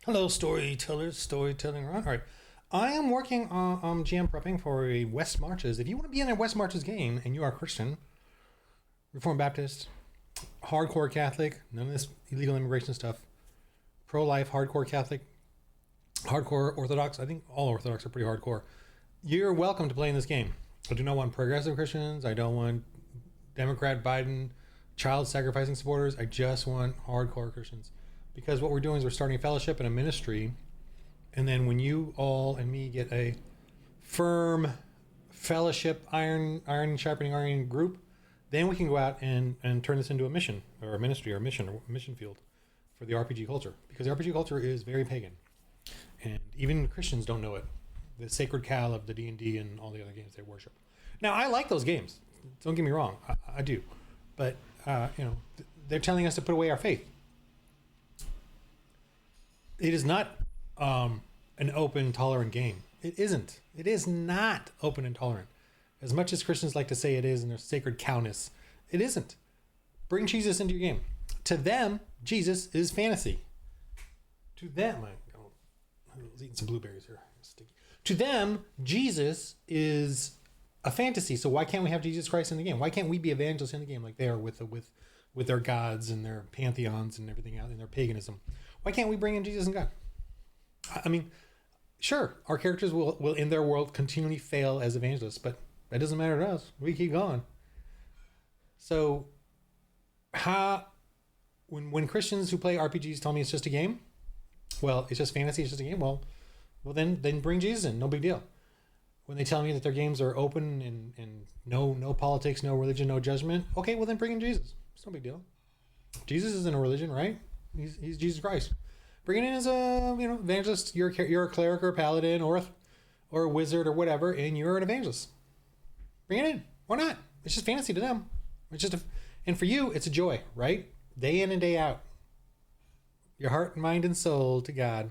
Hello, storytellers, storytelling. All right. I am working on GM prepping for a West Marches. If you want to be in a West Marches game and you are Christian, Reformed Baptist, hardcore Catholic, none of this illegal immigration stuff, pro-life, hardcore Catholic, hardcore Orthodox, I think all Orthodox are pretty hardcore, you're welcome to play in this game. I do not want progressive Christians. I don't want Democrat Biden child sacrificing supporters. I just want hardcore Christians. Because what we're doing is we're starting a fellowship and a ministry. And then when you all and me get a firm fellowship, iron sharpening iron group, then we can go out and turn this into a mission or a ministry or a mission field for the RPG culture. Because the RPG culture is very pagan. And even Christians don't know it. The sacred cow of the D&D and all the other games they worship. Now, I like those games. Don't get me wrong. I do. But, they're telling us to put away our faith. It is not an open, tolerant game. It isn't. It is not open and tolerant. As much as Christians like to say it is in their sacred cowness, it isn't. Bring Jesus into your game. To them, Jesus is fantasy. To them, I was eating some blueberries here. Sticky. To them, Jesus is a fantasy. So why can't we have Jesus Christ in the game? Why can't we be evangelists in the game like they are with their gods and their pantheons and everything out in their paganism? Why can't we bring in Jesus and God? I mean, sure, our characters will in their world continually fail as evangelists, but that doesn't matter to us. We keep going. So, when Christians who play RPGs tell me it's just a game, well, it's just fantasy, it's just a game. Well, then bring Jesus in, no big deal. When they tell me that their games are open and no politics, no religion, no judgment, okay, well then bring in Jesus. It's no big deal. Jesus isn't a religion, right? He's Jesus Christ. Bring it in as a evangelist. You're a cleric or a paladin or a wizard or whatever, and you're an evangelist. Bring it in. Why not? It's just fantasy to them. And for you, it's a joy, right? Day in and day out. Your heart, mind, and soul to God.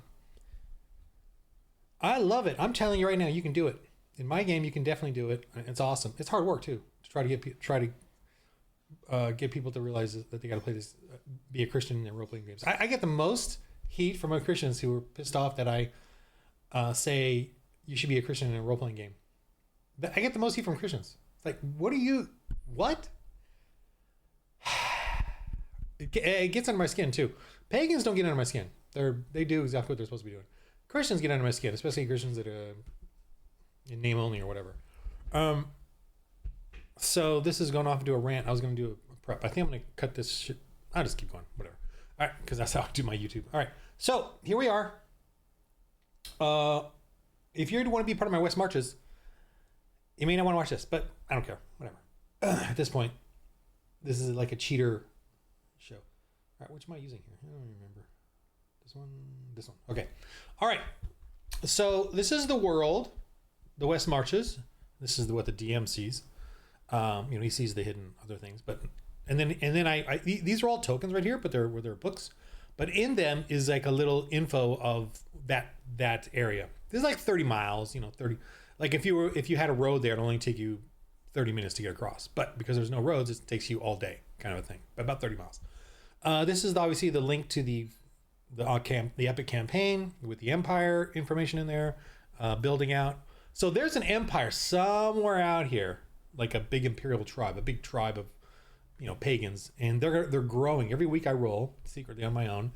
I love it. I'm telling you right now, you can do it. In my game, you can definitely do it. It's awesome. It's hard work too to try to get people to realize that they got to play this, be a Christian in their role playing games. I get the most heat from Christians who are pissed off that I say you should be a Christian in a role playing game. I get the most heat from Christians. It's like, what? It gets under my skin too. Pagans don't get under my skin. They do exactly what they're supposed to be doing. Christians get under my skin, especially Christians that in name only or whatever. So this is going off into a rant. I was going to do a prep. I think I'm going to cut this shit. I'll just keep going. Whatever. All right, because that's how I do my YouTube. All right. So here we are. If you want to be part of my West Marches, you may not want to watch this, but I don't care. Whatever. At this point, this is like a cheater show. All right, which am I using here? I don't remember. This one. Okay. All right. So this is the world, the West Marches. This is what the DM sees. He sees the hidden other things, and then I these are all tokens right here, but they're books. But in them is like a little info of that area. This is like 30 miles, 30. Like if you had a road there, it'll only take you 30 minutes to get across. But because there's no roads, it takes you all day, kind of a thing. But about 30 miles. This is obviously the link to the epic campaign with the Empire information in there, building out. So there's an empire somewhere out here, like a big imperial tribe, a big tribe of pagans, and they're growing. Every week I roll secretly on my own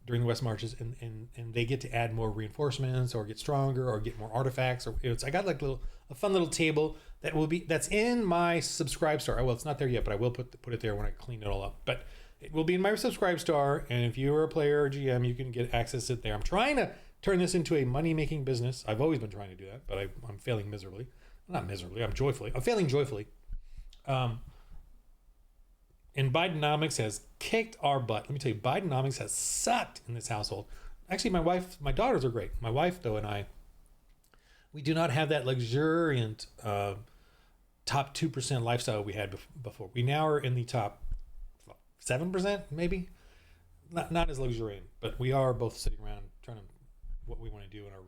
during the West Marches, and they get to add more reinforcements or get stronger or get more artifacts. I got like a fun little table that's in my subscribe star. Well, it's not there yet, but I will put it there when I clean it all up. But it will be in my subscribe star, and if you are a player or GM, you can get access to it there. I'm trying to turn this into a money-making business. I've always been trying to do that, but I'm failing miserably. Not miserably, I'm failing joyfully. And Bidenomics has kicked our butt. Let me tell you, Bidenomics has sucked in this household. Actually, my daughters are great. My wife, though, and I, we do not have that luxuriant top 2% lifestyle we had before. We now are in the top 7%, maybe. Not as luxuriant, but we are both sitting around trying to what we want to do in our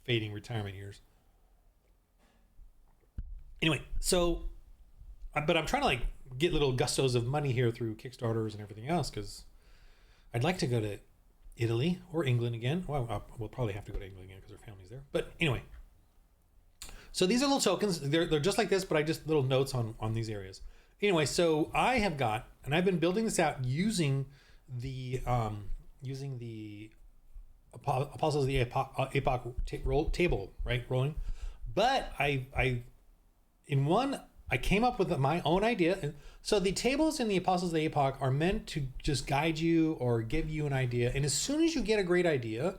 fading retirement years. Anyway, but I'm trying to get little gustos of money here through Kickstarters and everything else, because I'd like to go to Italy or England again. Well, we'll probably have to go to England again because our family's there. But anyway, so these are little tokens. They're just like this, but I just little notes on these areas. Anyway, so I have got, and I've been building this out using the Apostles of the Epoch table, right, rolling. But I came up with my own idea. And so the tables in the Apostles of the Epoch are meant to just guide you or give you an idea. And as soon as you get a great idea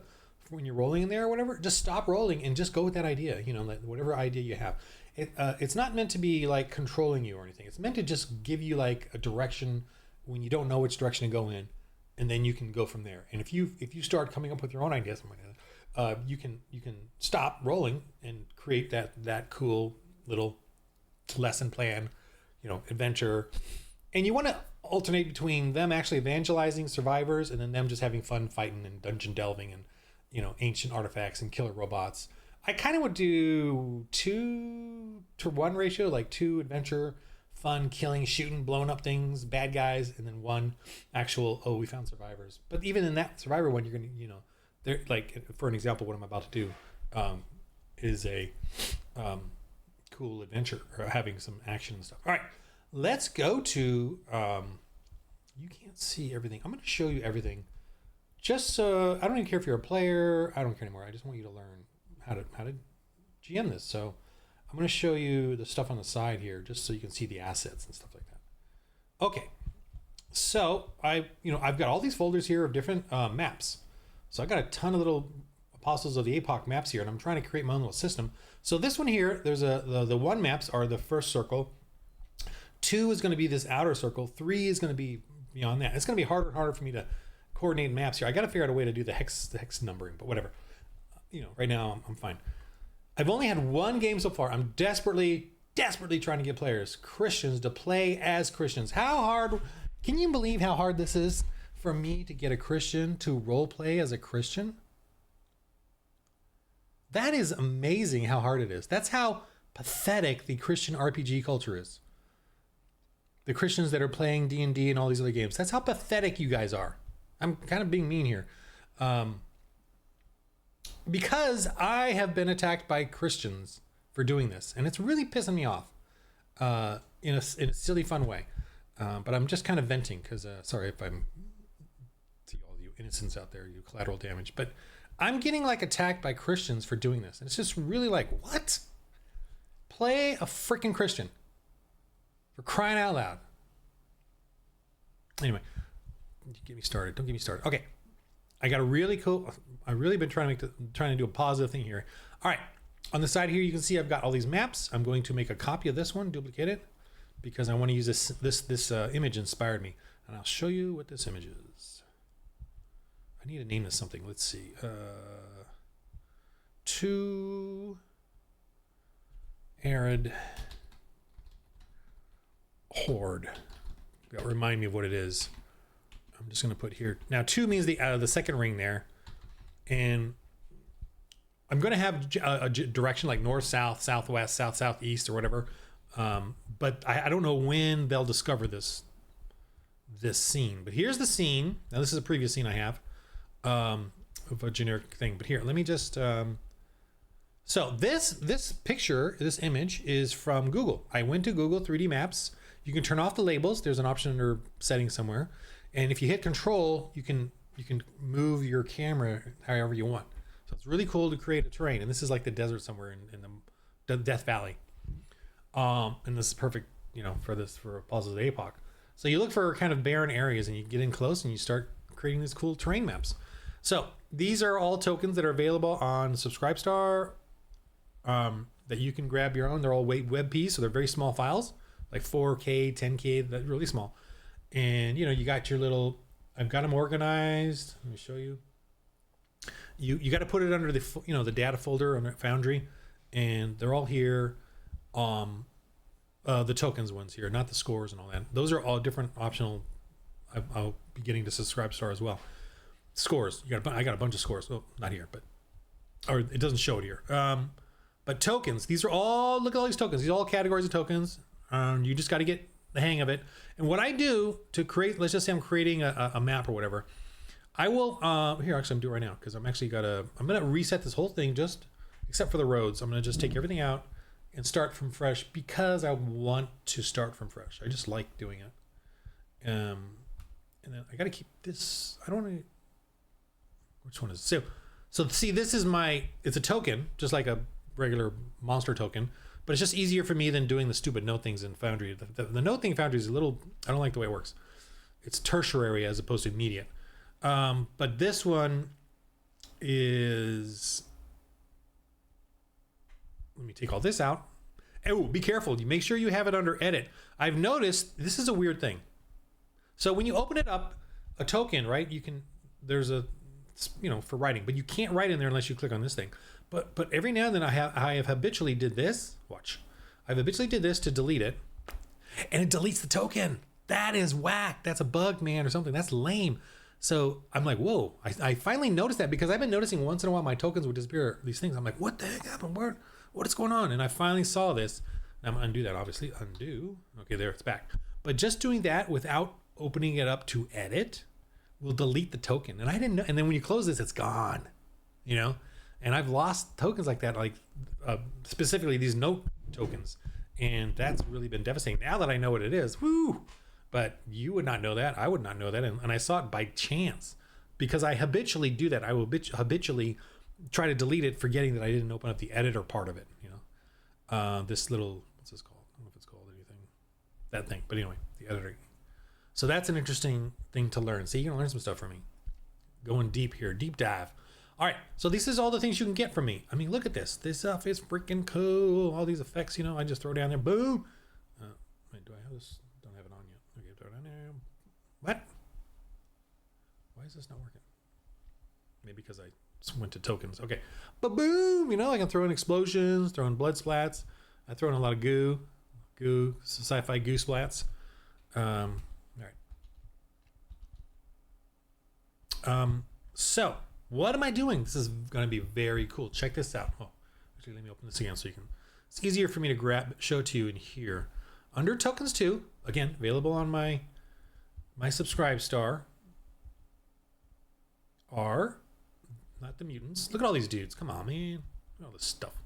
when you're rolling in there or whatever, just stop rolling and just go with that idea, like whatever idea you have. It's not meant to be like controlling you or anything. It's meant to just give you like a direction when you don't know which direction to go in, and then you can go from there. And if you start coming up with your own ideas, you can stop rolling and create that cool little lesson plan, adventure. And you want to alternate between them actually evangelizing survivors and then them just having fun fighting and dungeon delving and ancient artifacts and killer robots. I kind of would do 2-to-1 ratio, like 2 adventure, fun, killing, shooting, blowing up things, bad guys, and then 1 actual, we found survivors. But even in that survivor one, you're going to, they're like, for an example, what I'm about to do is a cool adventure or having some action and stuff. All right, let's go to, you can't see everything. I'm going to show you everything. Just so, I don't even care if you're a player. I don't care anymore. I just want you to learn how to GM this. So I'm going to show you the stuff on the side here, just so you can see the assets and stuff like that. Okay, so I've got all these folders here of different maps. So I got a ton of little Apostles of the Epoch maps here, and I'm trying to create my own little system. So this one here, there's the 1 maps are the first circle. 2 is going to be this outer circle. 3 is going to be beyond that. It's going to be harder and harder for me to coordinate maps here. I got to figure out a way to do the hex numbering, but whatever. Right now I'm fine. I've only had 1 game so far. I'm desperately trying to get players, Christians, to play as Christians. How hard? Can you believe how hard this is for me to get a Christian to role play as a Christian? That is amazing how hard it is. That's how pathetic the Christian RPG culture is. The Christians that are playing D&D and all these other games. That's how pathetic you guys are. I'm kind of being mean here. Because I have been attacked by Christians for doing this, and it's really pissing me off in a silly, fun way. But I'm just kind of venting because, sorry if I'm, see all you innocents out there, you collateral damage, but I'm getting like attacked by Christians for doing this. And it's just really like, what? Play a freaking Christian, for crying out loud. Anyway, get me started. Don't get me started. Okay. I got a really cool, I've really been trying to do a positive thing here. All right. On the side here, you can see I've got all these maps. I'm going to make a copy of this one, duplicate it, because I want to use this image inspired me. And I'll show you what this image is. I need to name this something. Let's see. Too arid horde. That'll remind me of what it is. I'm just going to put here. Now, 2 means the second ring there. And I'm going to have a direction like north, south, southwest, south, southeast, or whatever. But I don't know when they'll discover this scene. But here's the scene. Now, this is a previous scene I have of a generic thing. But here, let me just... So this picture, this image is from Google. I went to Google 3D Maps. You can turn off the labels. There's an option under settings somewhere. And if you hit control, you can move your camera however you want. So it's really cool to create a terrain. And this is like the desert somewhere in the Death Valley. And this is perfect, for Apostles of the Epoch. So you look for kind of barren areas and you get in close and you start creating these cool terrain maps. So these are all tokens that are available on Subscribestar that you can grab your own. They're all WebP, so they're very small files, like 4K, 10K, that's really small. And you got your little, I've got them organized. Let me show you. You got to put it under the data folder on Foundry, and they're all here. The tokens ones here, not the scores and all that. Those are all different optional. I'll be getting to Subscribestar as well. Scores, I got a bunch of scores. Oh, not here, or it doesn't show it here. But tokens, these are all, look at all these tokens. These are all categories of tokens. You just got to get the hang of it. And what I do to create, let's just say I'm creating a map or whatever. I will, here, actually, I'm doing it right now because I'm going to reset this whole thing except for the roads. I'm going to just take everything out and start from fresh because I want to start from fresh. I just like doing it. And then I got to keep this. I don't want to, which one is it? So see, this is it's a token, just like a regular monster token, but it's just easier for me than doing the stupid note things in Foundry. The note thing in Foundry is I don't like the way it works. It's tertiary as opposed to immediate. But this one is, let me take all this out. Oh, be careful. You make sure you have it under edit. I've noticed this is a weird thing. So when you open it up, a token, right? There's for writing, but you can't write in there unless you click on this thing. But every now and then I have habitually did this. Watch. I've habitually did this to delete it, and it deletes the token. That is whack. That's a bug, man, or something. That's lame. So I'm like, whoa. I finally noticed that because I've been noticing once in a while my tokens would disappear. These things. I'm like, what the heck happened? What is going on? And I finally saw this. I'm gonna undo that, obviously. Undo. Okay, there, it's back. But just doing that without opening it up to edit will delete the token. And I didn't know. And then when you close this, it's gone. And I've lost tokens like that, like specifically these note tokens. And that's really been devastating. Now that I know what it is, woo! But you would not know that. I would not know that. And I saw it by chance because I habitually do that. I will habitually try to delete it, forgetting that I didn't open up the editor part of it. This little, what's this called? I don't know if it's called anything. That thing. But anyway, the editor. So that's an interesting thing to learn. See, you're going to learn some stuff from me. Going deep here, deep dive. All right, so this is all the things you can get from me. I mean, look at this. This stuff is freaking cool. All these effects, I just throw down there. Boom. Wait, do I have this? Don't have it on yet. Okay, throw it down there. What? Why is this not working? Maybe because I went to tokens. Okay. But boom, I can throw in explosions, throw in blood splats. I throw in a lot of goo, sci-fi goo splats. All right. So what am I doing? This is going to be very cool. Check this out. Oh, actually, let me open this again so you can. It's easier for me to show to you in here. Under tokens 2, again, available on my subscribe star, are not the mutants. Look at all these dudes. Come on, man. Look at all this stuff.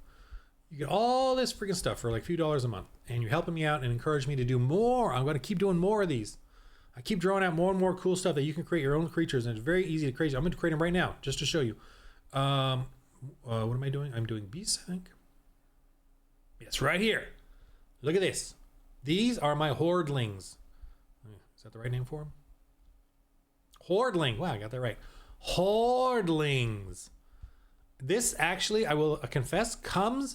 You get all this freaking stuff for like a few dollars a month, and you're helping me out and encourage me to do more. I'm going to keep doing more of these. I keep drawing out more and more cool stuff that you can create your own creatures, and it's very easy to create. I'm going to create them right now just to show you. What am I doing? I'm doing beasts, I think. Yes, right here. Look at this. These are my hordelings. Is that the right name for them? Hordeling. Wow, I got that right. Hordelings. This actually, I will confess,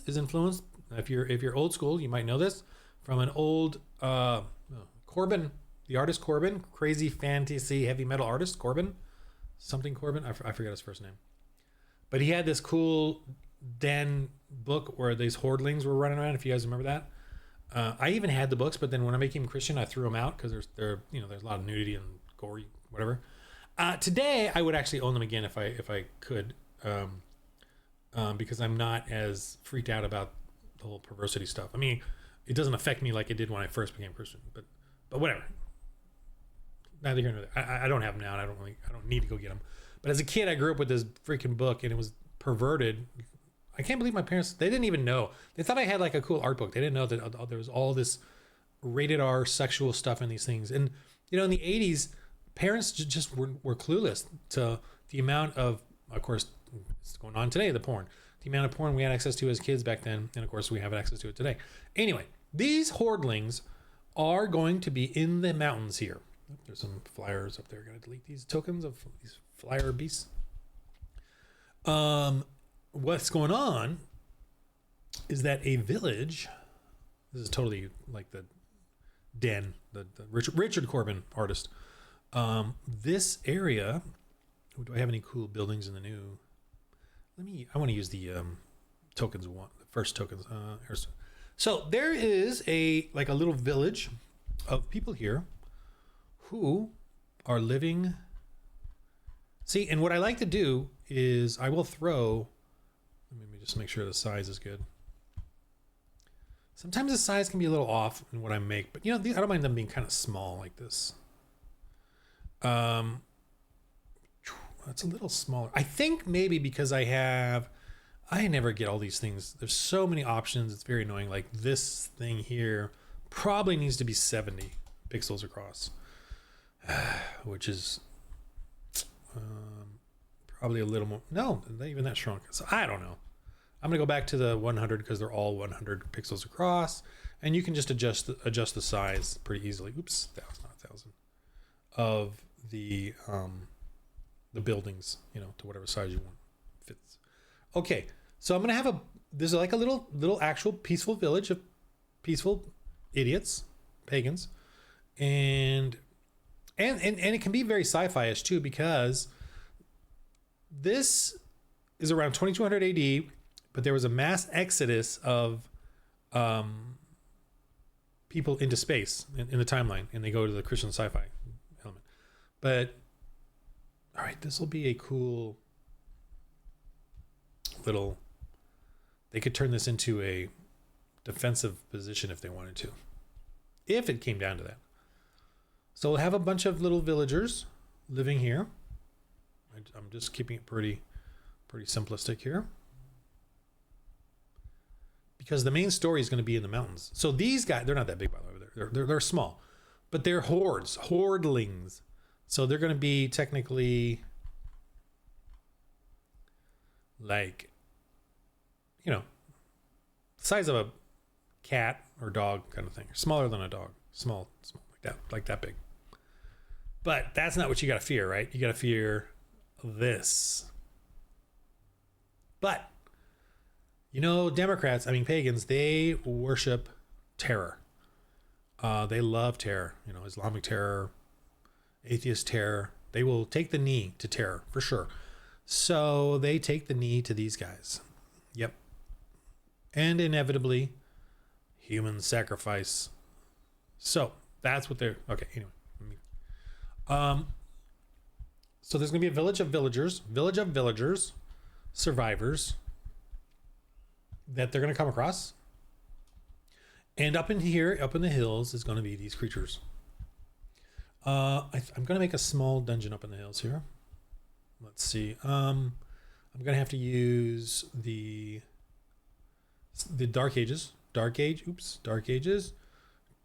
is influenced. If you're old school, you might know this from an old Corbin. The artist Corbin, crazy fantasy heavy metal artist Corbin, something Corbin. I forget his first name, but he had this cool den book where these hordelings were running around. If you guys remember that, I even had the books, but then when I became Christian, I threw them out because there's a lot of nudity and gory, whatever. Today, I would actually own them again if I could, because I'm not as freaked out about the whole perversity stuff. I mean, it doesn't affect me like it did when I first became Christian, but whatever. Neither here nor there. I don't have them now, and I don't need to go get them. But as a kid, I grew up with this freaking book, and it was perverted. I can't believe my parents, they didn't even know. They thought I had like a cool art book. They didn't know that there was all this rated R sexual stuff in these things. And, in the 80s, parents just were clueless to the amount of course, it's going on today, the amount of porn we had access to as kids back then. And of course, we have access to it today. Anyway, these hordelings are going to be in the mountains here. There's some flyers up there. Got to delete these tokens of these flyer beasts. What's going on is that a village, this is totally like the den, the Richard Corbin artist. This area, do I have any cool buildings in the new? I want to use the tokens one, the first tokens. So there is a little village of people here who are living. See, and what I like to do is I will throw, let me just make sure the size is good. Sometimes the size can be a little off in what I make, but I don't mind them being kind of small like this. It's a little smaller. I think maybe because I never get all these things. There's so many options. It's very annoying. Like this thing here probably needs to be 70 pixels across, which is probably a little more. No, not even that shrunk. So I don't know. I'm gonna go back to the 100 because they're all 100 pixels across, and you can just adjust the size pretty easily. Oops, that was not 1,000 of the buildings, you know, to whatever size you want fits. Okay, so I'm gonna have there's like a little actual peaceful village of peaceful idiots, pagans, and it can be very sci-fi-ish too, because this is around 2200 AD, but there was a mass exodus of people into space in the timeline, and they go to the Christian sci-fi element. But all right, this will be a cool little. They could turn this into a defensive position if they wanted to, if it came down to that. So we'll have a bunch of little villagers living here. I'm just keeping it pretty simplistic here, because the main story is going to be in the mountains. So these guys, they're not that big, by the way. They're small, but they're hordelings. So they're going to be technically like, you know, the size of a cat or dog kind of thing. Smaller than a dog. Small like that big. But that's not what you got to fear, right? You got to fear this. But, you know, Democrats, I mean pagans, they worship terror. They love terror, you know, Islamic terror, atheist terror. They will take the knee to terror for sure. So they take the knee to these guys. Yep. And inevitably, human sacrifice. So that's what they're, okay, anyway. So there's going to be a village of villagers, survivors that they're going to come across. And up in here, up in the hills, is going to be these creatures. I'm going to make a small dungeon up in the hills here. Let's see. I'm going to have to use the Dark Ages. Dark Ages.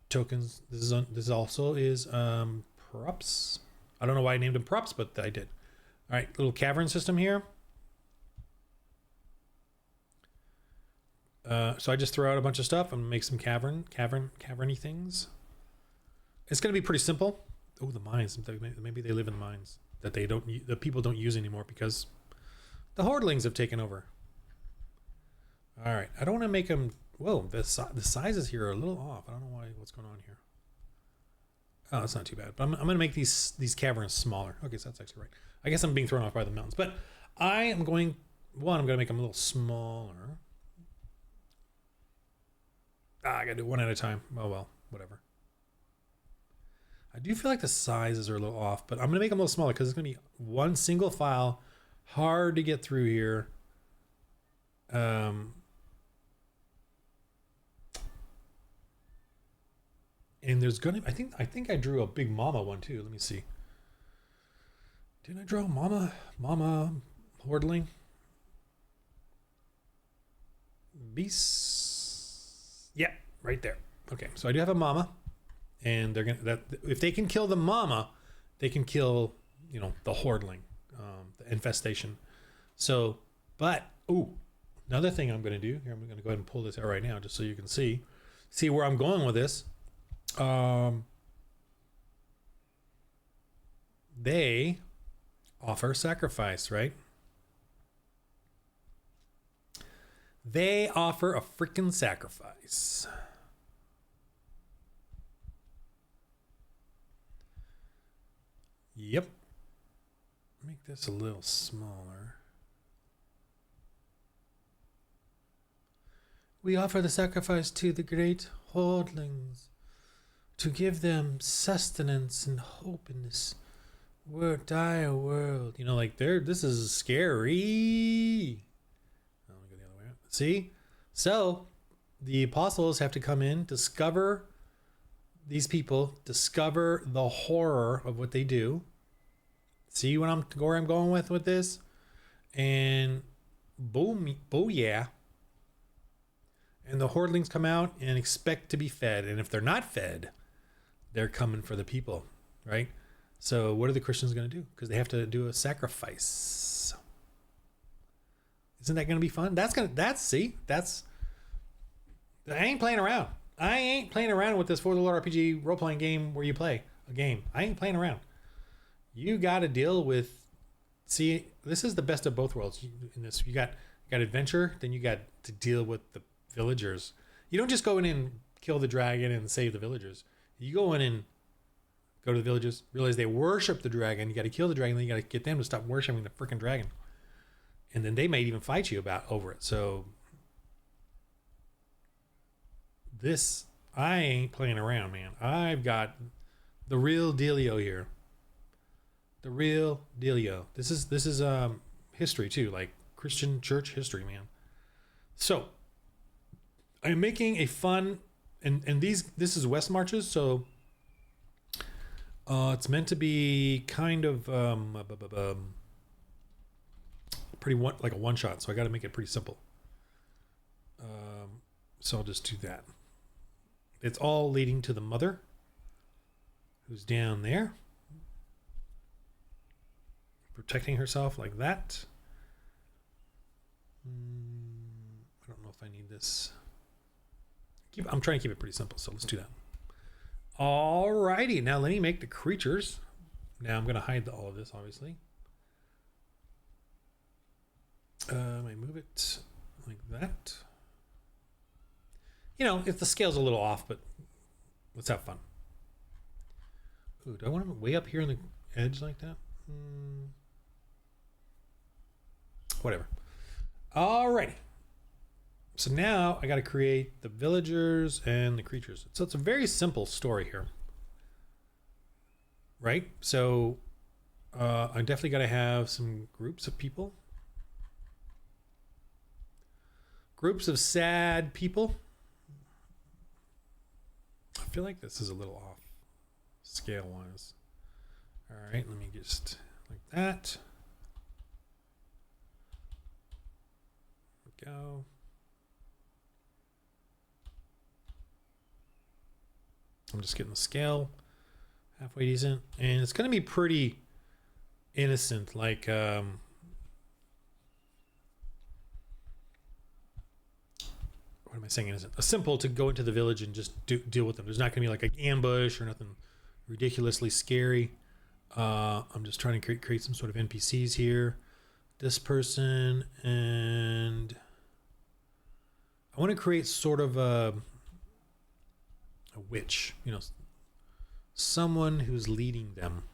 Tokens. This also is props. I don't know why I named them props, but I did. All right, little cavern system here. So I just throw out a bunch of stuff and make some caverny things. It's going to be pretty simple. Oh, the mines. Maybe they live in the mines that the people don't use anymore because the hordelings have taken over. All right, I don't want to make them. Whoa, the sizes here are a little off. I don't know what's going on here. Oh, that's not too bad. But I'm going to make these caverns smaller. Okay, so that's actually right. I guess I'm being thrown off by the mountains. But I'm going to make them a little smaller. I got to do one at a time. Oh, well, whatever. I do feel like the sizes are a little off, but I'm going to make them a little smaller because it's going to be one single file. Hard to get through here. And there's gonna, I think I drew a big mama one too. Let me see. Didn't I draw mama hordeling? Beast. Yeah, right there. Okay, so I do have a mama, and they're gonna if they can kill the mama, they can kill, you know, the hordeling, the infestation. So, but another thing I'm gonna do here. I'm gonna go ahead and pull this out right now, just so you can see where I'm going with this. They offer sacrifice, right? They offer a freaking sacrifice. Yep. Make this a little smaller. We offer the sacrifice to the great hordelings, to give them sustenance and hope in this dire world. You know, like this is scary. Oh, let me go the other way. See? So the apostles have to come in, discover these people, discover the horror of what they do, See where I'm going with this? And boom, yeah. And the hordlings come out and expect to be fed. And if they're not fed, they're coming for the people, right? So what are the Christians going to do? Because they have to do a sacrifice. Isn't that going to be fun? I ain't playing around. I ain't playing around with this For the Lord RPG role-playing game where you play a game. I ain't playing around. You got to deal with, see, this is the best of both worlds. In this, you got adventure, then you got to deal with the villagers. You don't just go in and kill the dragon and save the villagers. You go in and go to the villagers, realize they worship the dragon. You got to kill the dragon, then you got to get them to stop worshiping the freaking dragon. And then they might even fight you over it. So this, I ain't playing around, man. I've got the real dealio here. The real dealio. This is history too, like Christian church history, man. So I'm making a fun, and this is West Marches, so it's meant to be kind of like a one shot. So I got to make it pretty simple. So I'll just do that. It's all leading to the mother, who's down there, protecting herself like that. I don't know if I need this. I'm trying to keep it pretty simple, so let's do that. Alrighty, now let me make the creatures. Now I'm going to hide all of this, obviously. I move it like that. You know, if the scale's a little off, but let's have fun. Ooh, do I want them way up here on the edge like that? Whatever. Alrighty. So now I got to create the villagers and the creatures. So it's a very simple story here. Right? So I definitely got to have some groups of people. Groups of sad people. I feel like this is a little off scale wise. All right, let me just like that. There we go. I'm just getting the scale halfway decent, and it's going to be pretty innocent, like what am I saying innocent? A simple to go into the village and just deal with them. There's not going to be like an ambush or nothing ridiculously scary. I'm just trying to create some sort of NPCs here. This person, and I want to create sort of a witch, you know, someone who's leading them.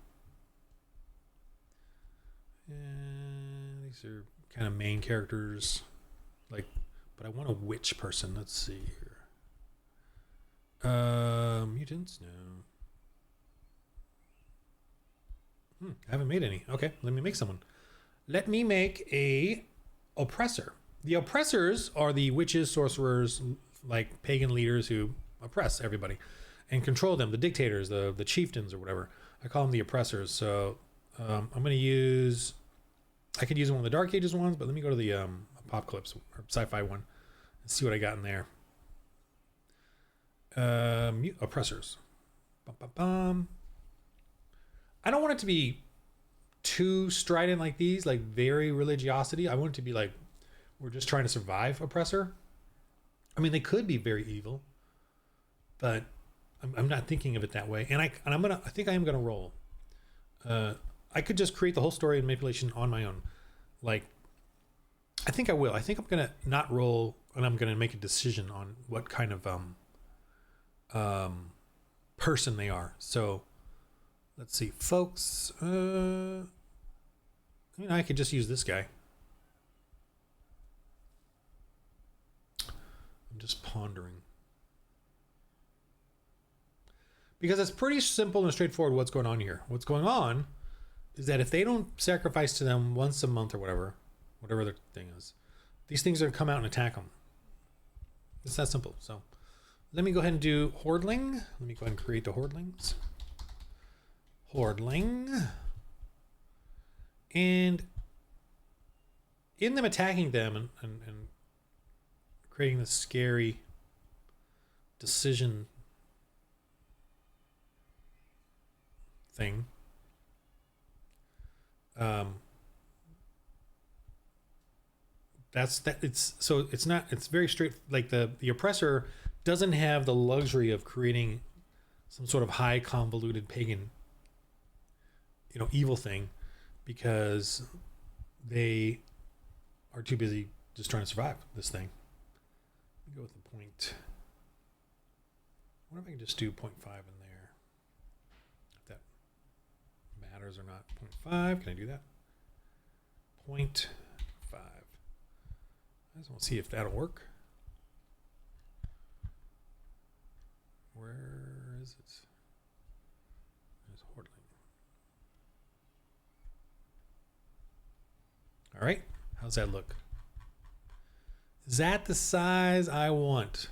And these are kind of main characters, like, but I want a witch person. Let's see here. Mutants, no. I haven't made any. Okay, let me make someone. Let me make a oppressor. The oppressors are the witches, sorcerers, like pagan leaders who oppress everybody and control them, the dictators, the chieftains or whatever. I call them the oppressors. So I'm going to use, I could use one of the Dark Ages ones, but let me go to the Apocalypse or sci-fi one and see what I got in there. Oppressors. I don't want it to be too strident like these, like very religiosity. I want it to be like, we're just trying to survive oppressor. I mean, they could be very evil, but I'm not thinking of it that way. And I think I am gonna roll. I could just create the whole story and manipulation on my own. Like, I think I will. I think I'm gonna not roll, and I'm gonna make a decision on what kind of person they are. So let's see, folks. I could just use this guy. I'm just pondering. Because it's pretty simple and straightforward what's going on here. What's going on is that if they don't sacrifice to them once a month or whatever their thing is, these things are going to come out and attack them. It's that simple. So let me go ahead and do Hordling. Let me go ahead and create the Hordlings. Hordling. And in them attacking them and creating this scary decision thing, it's very straight. Like the oppressor doesn't have the luxury of creating some sort of high convoluted pagan, evil thing, because they are too busy just trying to survive this thing. Let me go with the point. What if I can just do 0.5 in there? If that matters or not. 0.5, can I do that? 0.5. I just want to see if that'll work. Where is it? There's Hordling. All right, how's that look? Is that the size I want?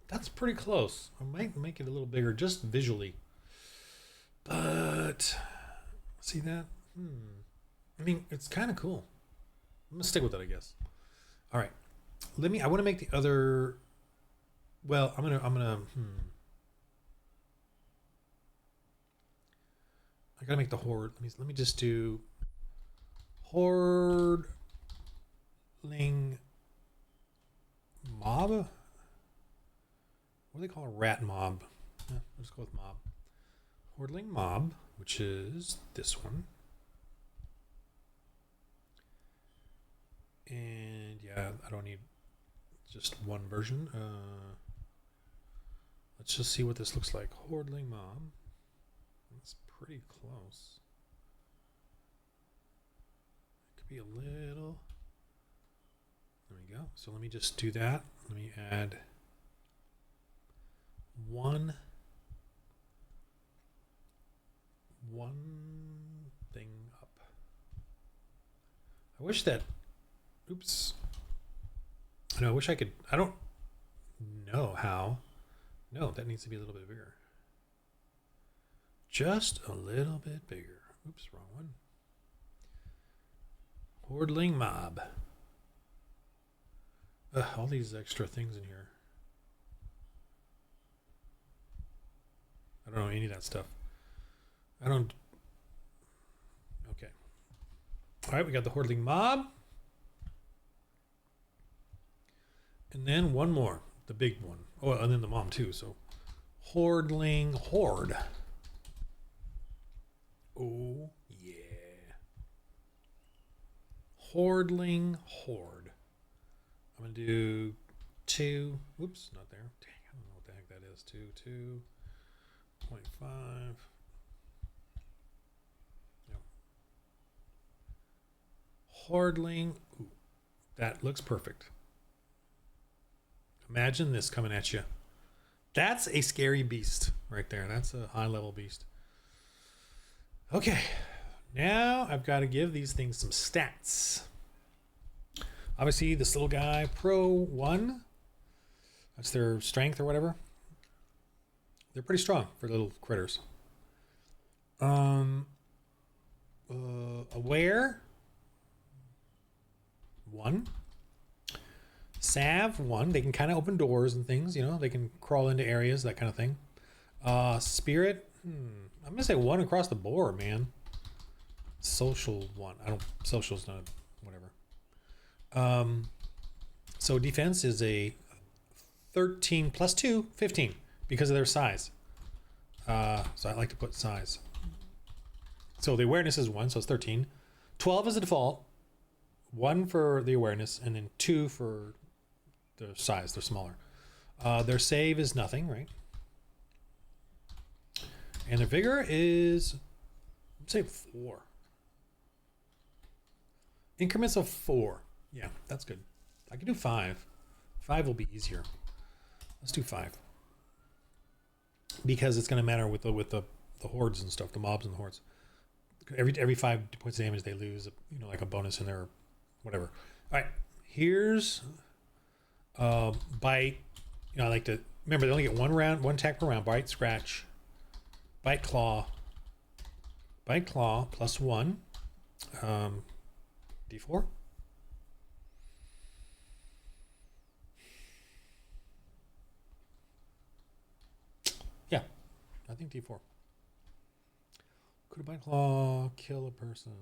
That's pretty close. I might make it a little bigger just visually. But see that? I mean, it's kind of cool. I'm gonna stick with it, I guess. All right. I want to make the other. Well, I'm gonna. I gotta make the horde. Let me just do hordling mob. What do they call a rat mob? Yeah, let's go with mob. Hordling mob, which is this one. And yeah, I don't need just one version. Let's just see what this looks like. Hordling mob. That's pretty close. It could be a little. There we go. So let me just do that. Let me add one thing up. I wish that. Oops. I wish I could. I don't know how. No, that needs to be a little bit bigger. Just a little bit bigger. Oops, wrong one. Hordling mob. All these extra things in here. I don't know any of that stuff. I don't. Okay. All right, we got the hordling mob. And then one more, the big one. Oh, and then the mom too. So, hordling horde. Oh yeah. Hordling horde. I'm gonna do 2. Oops, not there. Dang, I don't know what the heck that is. 2.5. Yep. Hordling. Ooh, that looks perfect. Imagine this coming at you. That's a scary beast right there. That's a high level beast. Okay. Now I've got to give these things some stats. Obviously, this little guy, Pro 1. That's their strength or whatever. They're pretty strong for little critters. Aware. 1. Salve 1, they can kind of open doors and things, they can crawl into areas, that kind of thing. Spirit, I'm gonna say 1 across the board, man. Social 1, social's not, whatever. So defense is a 13 plus 2, 15, because of their size. So I like to put size. So the awareness is 1, so it's 13. 12 is the default, 1 for the awareness, and then 2 for their size. They're smaller. Their save is nothing, right? And their vigor is, let's say 4. Increments of 4. Yeah, that's good. I can do 5. 5 will be easier. Let's do 5. Because it's going to matter with the hordes and stuff, the mobs and the hordes. Every 5 points of damage they lose, like a bonus in there, or whatever. All right, here's bite. I like to remember they only get one attack per round. Bite, scratch, bite, claw, Bite Claw +1. D4. Yeah, I think D4. Could a Bite Claw kill a person?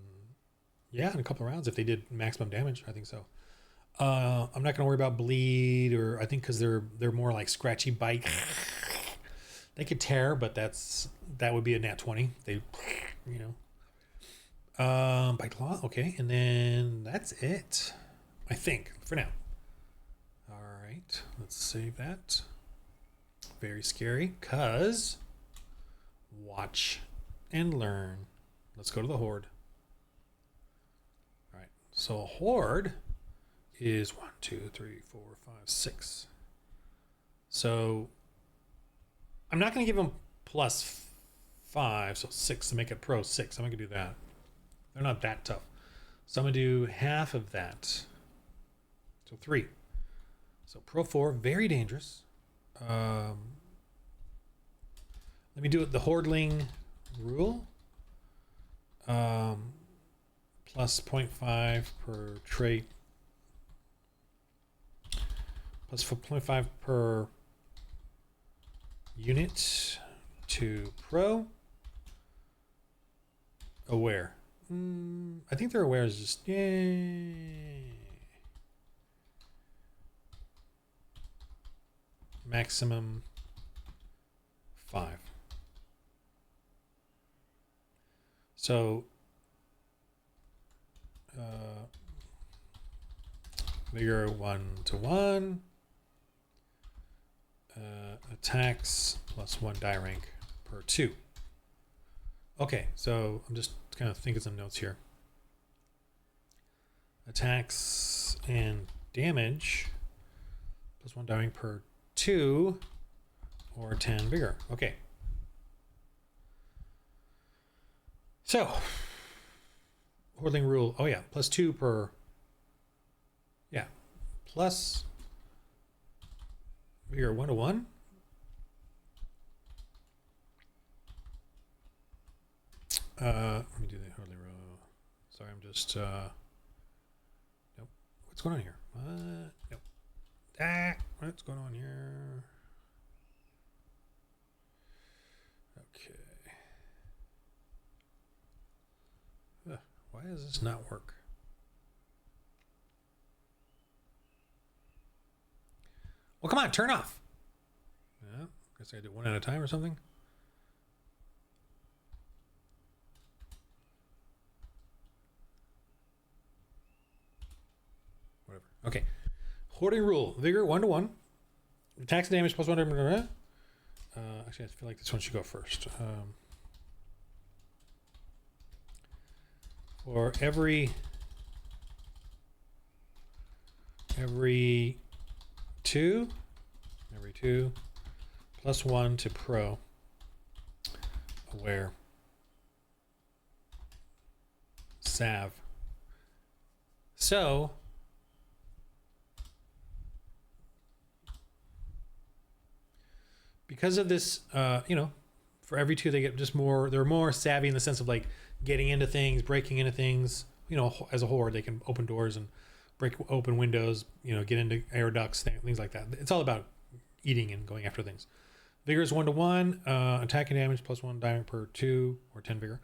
Yeah, in a couple of rounds if they did maximum damage. I think so. I'm not gonna worry about bleed, or I think because they're more like scratchy bite. They could tear, but that would be a nat 20. They, you know. Bite Claw, okay, and then that's it, I think, for now. All right, let's save that. Very scary, cause watch and learn. Let's go to the Horde. All right, so a Horde is 1, 2, 3, 4, 5, 6. So I'm not going to give them +5, so 6 to make it pro 6. I'm not going to do that. They're not that tough. So I'm going to do half of that. So 3. So pro 4, very dangerous. Let me do it the Hordeling rule. Plus 0.5 per trait. Plus 0.5 per unit to pro. Aware. I think their aware is just yay. Maximum 5. So vigor 1-1. Attacks +1 die rank per 2. Okay, so I'm just kind of thinking some notes here. Attacks and damage +1 die rank per 2 or 10 vigor. Okay. So, Hordeling rule. Oh yeah, +2 per. Yeah, plus vigor 1-1. Let me do the Hordeling rule. Sorry, I'm just. Nope. What's going on here? Nope. What's going on here? Okay. Why does this not work? Well, come on, turn off. Yeah, guess I do one at a time or something. Whatever. Okay. Hoarding rule. Vigor 1-1. Attacks and damage +1. Actually, I feel like this one should go first. For every 2, +1 to pro. Aware. Salve. So because of this, for every 2 they get just more. They're more savvy in the sense of like getting into things, breaking into things. As a horde, they can open doors and break open windows. Get into air ducts, things like that. It's all about eating and going after things. Vigor is 1-1. Attack and damage +1 die per 2 or 10 vigor.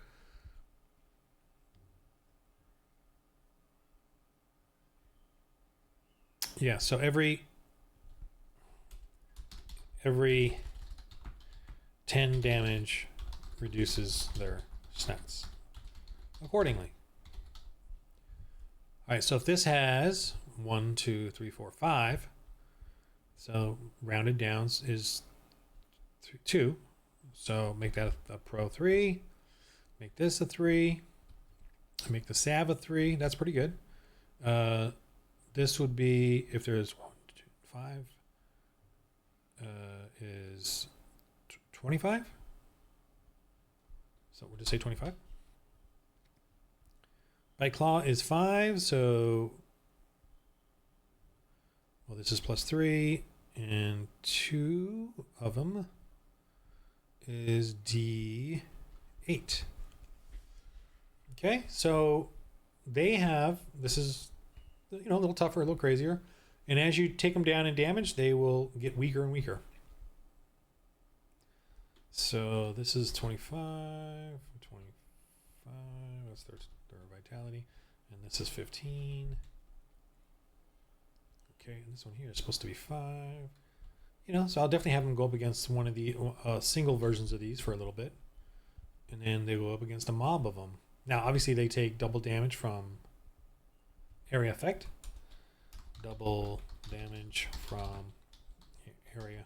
Yeah. So every 10 damage reduces their stats accordingly. All right, so if this has 1, 2, 3, 4, 5, so rounded down is 2. So make that a pro 3. Make this a 3. Make the salve a 3. That's pretty good. This would be, if there's 1, 2, 5, is 25. So we'll just say 25. Bite Claw is 5, so this is +3, and 2 of them is D8. Okay, so they have, this is, you know, a little tougher, a little crazier. And as you take them down in damage, they will get weaker and weaker. So this is 25, 25, that's their vitality. And this is 15. Okay, and this one here is supposed to be 5. You know, so I'll definitely have them go up against one of the single versions of these for a little bit. And then they go up against a mob of them. Now, obviously, they take double damage from area effect. Double damage from area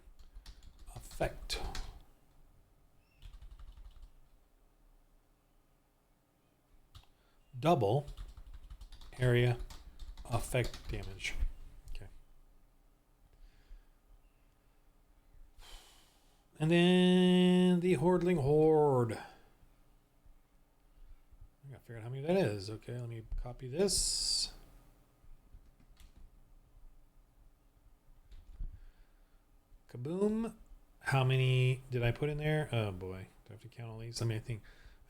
effect. Double area effect damage. Okay. And then the Hordling Horde. I gotta figure out how many that is. Okay, let me copy this. Kaboom. How many did I put in there? Oh boy, do I have to count all these? I mean,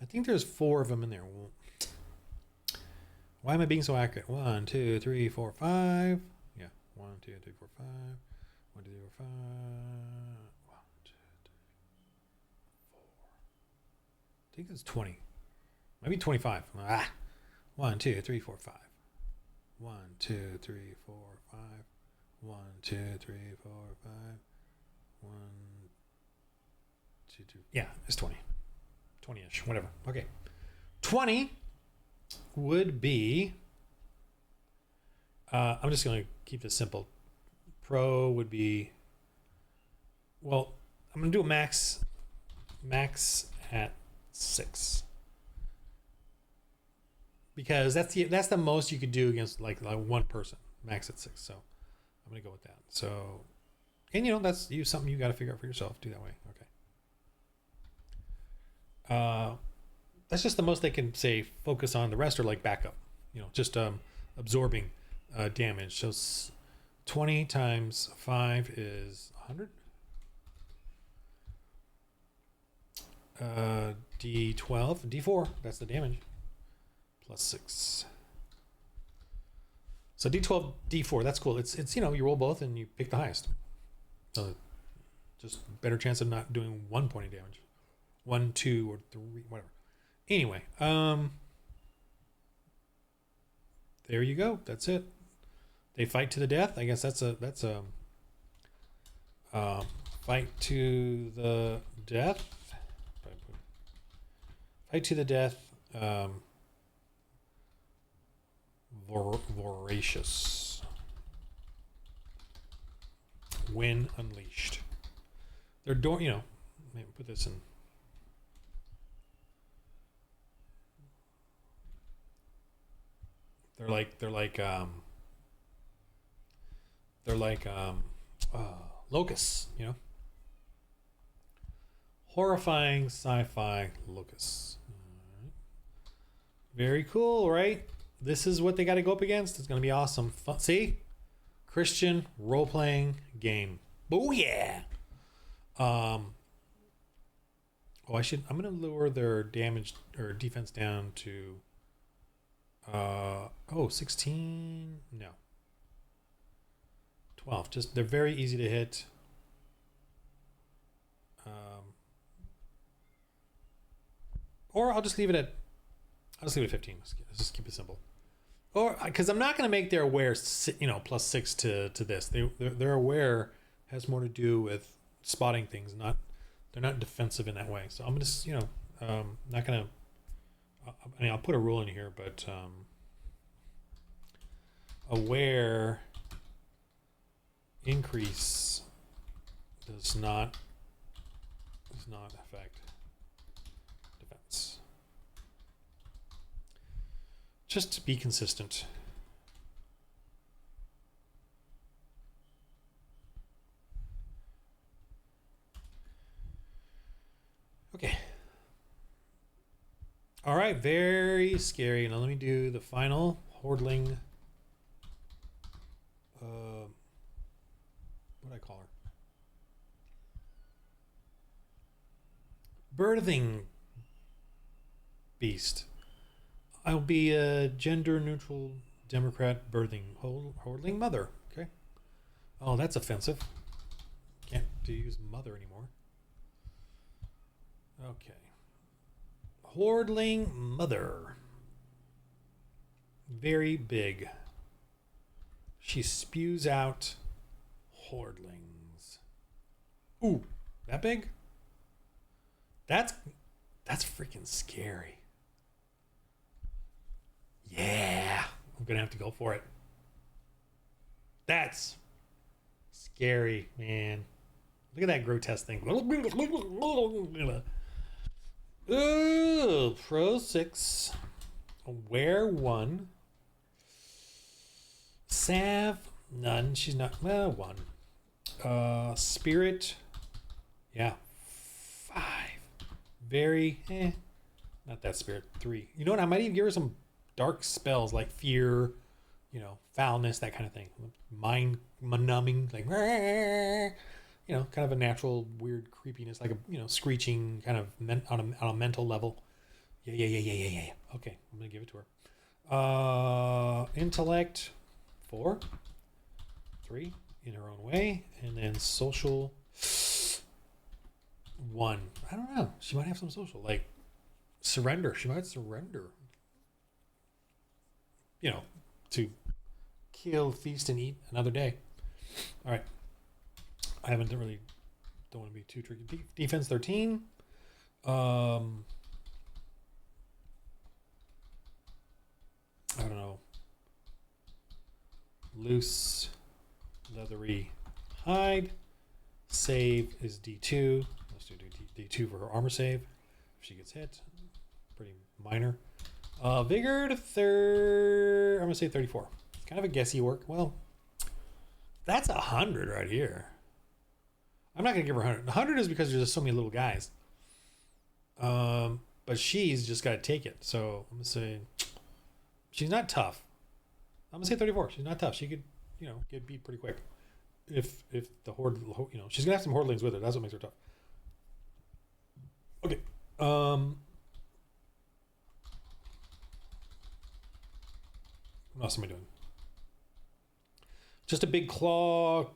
I think there's 4 of them in there. Why am I being so accurate? 1, 2, 3, 4, 5. Yeah, 1, 2, 3, 4, 5. 1, 2, 3, 4, 5. 1, 2, 3, 4. I think it's 20. Maybe 25. 1, 2, 3, 4, 5. 1, 2, 3, 4, 5. 1, 2, 3, 4, 5. 1, 2, 2. Yeah, it's 20. 20-ish, whatever. Okay. 20 would be, I'm just going to keep this simple. Pro would be, well, I'm going to do a max at 6. Because that's the most you could do against like one person, max at 6. So I'm going to go with that. So, and you know, that's something you got to figure out for yourself. Do that way. Okay. That's just the most they can say focus on. The rest are like backup, you know, just absorbing damage. So 20 times 5 is 100. D12, D4, that's the damage. Plus 6. So D12, D4, that's cool. It's you know, you roll both and you pick the highest. So just better chance of not doing 1 point of damage. 1, 2, or 3, whatever. Anyway, there you go. That's it. They fight to the death. I guess that's a fight to the death. Fight to the death. Voracious. When unleashed. They're you know, maybe put this in. They're like locusts, you know. Horrifying sci-fi locusts. Very cool, right? This is what they got to go up against. It's going to be awesome. Fun. See? Christian role-playing game. Oh yeah. I'm going to lower their damage or defense down to 16. No. 12. Just they're very easy to hit. Or I'll just leave it at 15. Let's just keep it simple. Or because I'm not going to make their aware, you know, plus 6 to this. Their aware has more to do with spotting things. They're not defensive in that way. So I'm just, you know, not going to. I mean, I'll put a rule in here, but aware increase does not affect defense. Just to be consistent. Okay. All right, very scary. Now let me do the final Hordling. What do I call her? Birthing beast. I'll be a gender neutral Democrat birthing holding mother. Okay. Oh, that's offensive. Can't use mother anymore. Okay. Hordling mother. Very big. She spews out hordlings. Ooh, that big? That's freaking scary. Yeah, I'm gonna have to go for it. That's scary, man. Look at that grotesque thing. Ooh, Pro 6. Wear 1. Salve, none. She's not. Well, 1. Spirit. Yeah. 5. Very. Not that spirit. 3. You know what? I might even give her some dark spells like fear, foulness, that kind of thing. Mind numbing, like, kind of a natural weird creepiness, like a, screeching kind of on a mental level. Yeah. Okay, I'm gonna give it to her. Intellect, 4. 3 in her own way, and then social, 1. I don't know. She might have some social, like surrender. She might surrender. To kill, feast, and eat another day. All right. I don't want to be too tricky. Defense 13. I don't know. Loose, leathery hide. Save is D2. Let's do D2 for her armor save. If she gets hit, pretty minor. Vigor to 3rd. I'm gonna say 34. It's kind of a guessy work. Well, that's 100 right here. I'm not gonna give her 100. 100 is because there's just so many little guys. But she's just got to take it. So I'm gonna say she's not tough. I'm gonna say 34. She's not tough. She could, get beat pretty quick. If the horde, she's gonna have some hordlings with her. That's what makes her tough. Okay. What else am I doing? Just a big claw,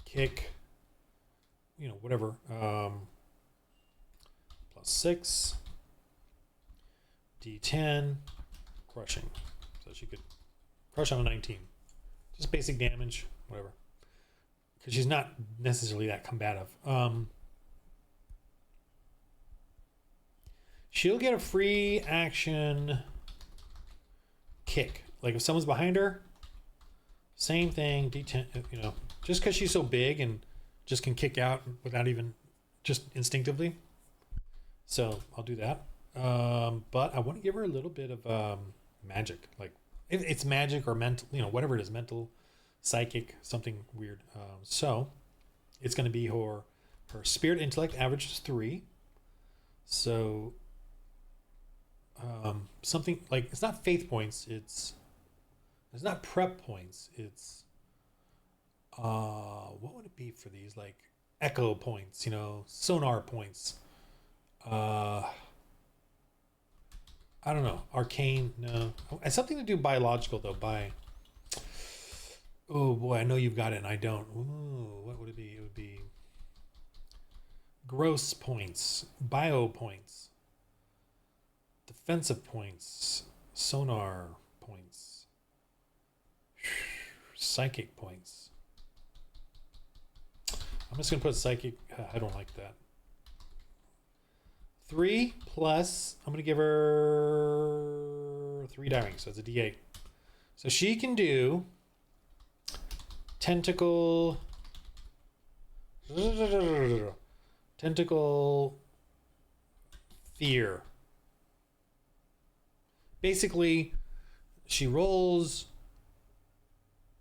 kick, whatever. +6, D10, crushing. So she could crush on a 19. Just basic damage, whatever. Because she's not necessarily that combative. She'll get a free action kick. Like if someone's behind her, same thing, D10, just because she's so big and just can kick out without even, just instinctively. So I'll do that. But I want to give her a little bit of magic. Like it's magic or mental, whatever it is, mental, psychic, something weird. So it's going to be her spirit intellect average is 3. So something like, it's not faith points, it's not prep points, it's what would it be for these, like echo points, sonar points, I don't know, arcane, no, it's something to do biological though. Oh boy, I know you've got it and I don't. Ooh, what would it be? It would be gross points, bio points, defensive points, sonar points, psychic points. I'm just gonna put psychic. I don't like that. 3 plus, I'm gonna give her 3 die rings, so it's a D8. So she can do tentacle fear. Basically, she rolls,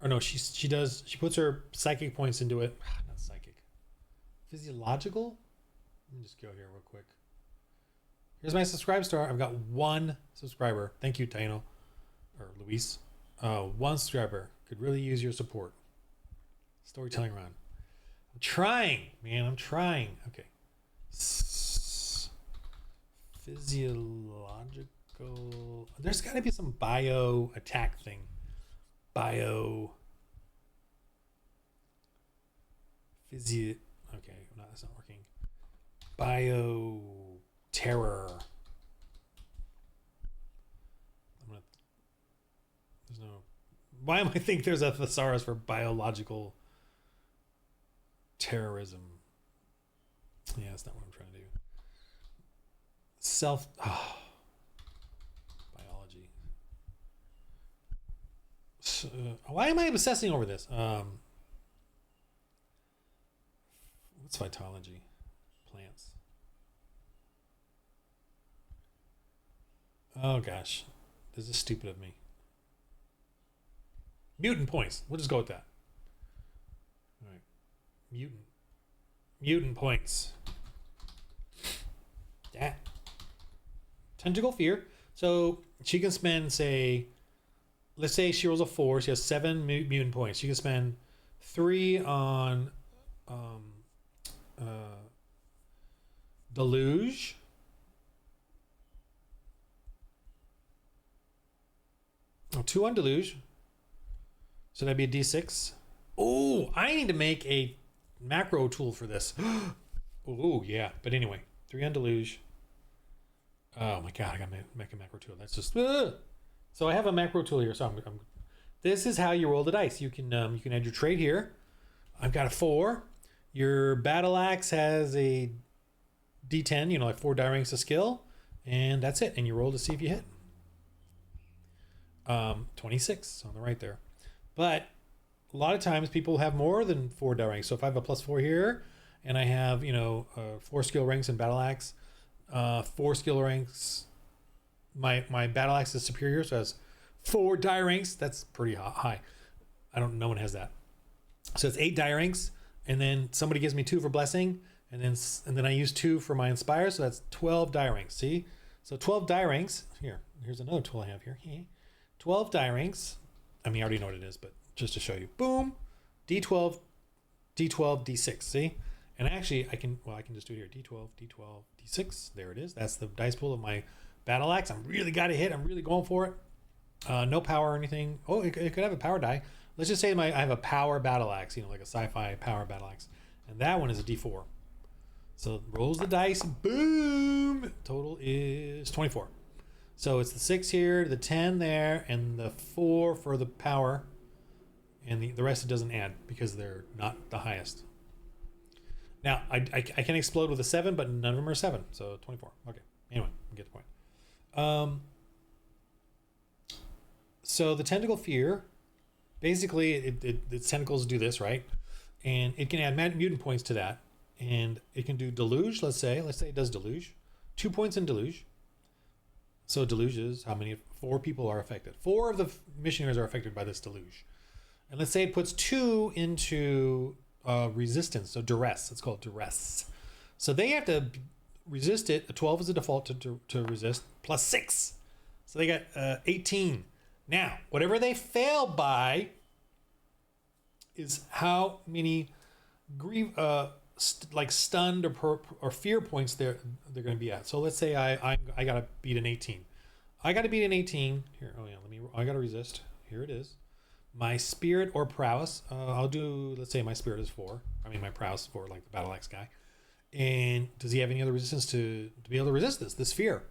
or no, she puts her psychic points into it. Not psychic, physiological. Let me just go here real quick. Here's my subscribe star. I've got 1 subscriber. Thank you, Taino or Luis. 1 subscriber. Could really use your support. Storytelling run. I'm trying, man. I'm trying. Okay. Physiological. There's got to be some bio attack thing. Bio. Okay, no, that's not working. Bio terror. There's no. Why am I think there's a thesaurus for biological terrorism? Yeah, that's not what I'm trying to do. Biology. So, why am I obsessing over this? What's phytology? Plants. Oh gosh, this is stupid of me. Mutant points. We'll just go with that. All right, mutant points. Yeah. Tentacle fear. So she can spend, say, let's say she rolls a 4. She has 7 mutant points. She can spend 3 on deluge. Oh, 2 on deluge. So that'd be a D6. Oh, I need to make a macro tool for this. Oh, yeah. But anyway, 3 on deluge. Oh my god, I gotta make a macro tool. That's just. So I have a macro tool here. So I'm. This is how you roll the dice. You can add your trait here. I've got a 4. Your battle axe has a D10. Like 4 die ranks of skill, and that's it. And you roll to see if you hit. 26 on the right there. But a lot of times people have more than 4 die ranks. So if I have a +4 here, and I have 4 skill ranks in battle axe, 4 skill ranks, my battle axe is superior, so it has 4 die ranks. That's pretty high. No one has that. So it's 8 die ranks, and then somebody gives me 2 for blessing, and then I use 2 for my inspire, so that's 12 die ranks. See, so 12 die ranks. Here's another tool I have here. 12 die ranks. I mean, I already know what it is, but just to show you. Boom. D12, D12, D6. See? And actually, I can just do it here. D12, D12, D6. There it is. That's the dice pool of my battle axe. I'm really got to hit. I'm really going for it. No power or anything. Oh, it could have a power die. Let's just say I have a power battle axe, like a sci-fi power battle axe. And that one is a D4. So it rolls the dice. Boom. Total is 24. So it's the 6 here, the 10 there, and the 4 for the power. And the rest it doesn't add because they're not the highest. Now, I can explode with a 7, but none of them are 7. So 24. Okay. Anyway, we get the point. So the tentacle fear, basically, its tentacles do this, right? And it can add mutant points to that. And it can do deluge, let's say it does deluge. 2 points in deluge. So deluge is how many? 4 people are affected. 4 of the missionaries are affected by this deluge. And let's say it puts 2 into resistance, so duress. It's called duress. So they have to resist it. A 12 is a default to resist, plus 6. So they got 18. Now, whatever they fail by is how many stunned or fear points they're going to be at. So let's say I got to beat an 18. I got to beat an 18 here. Oh yeah, I got to resist. Here it is. My spirit or prowess. Let's say my spirit is 4. I mean my prowess is 4, like the battle axe guy. And does he have any other resistance to be able to resist this fear?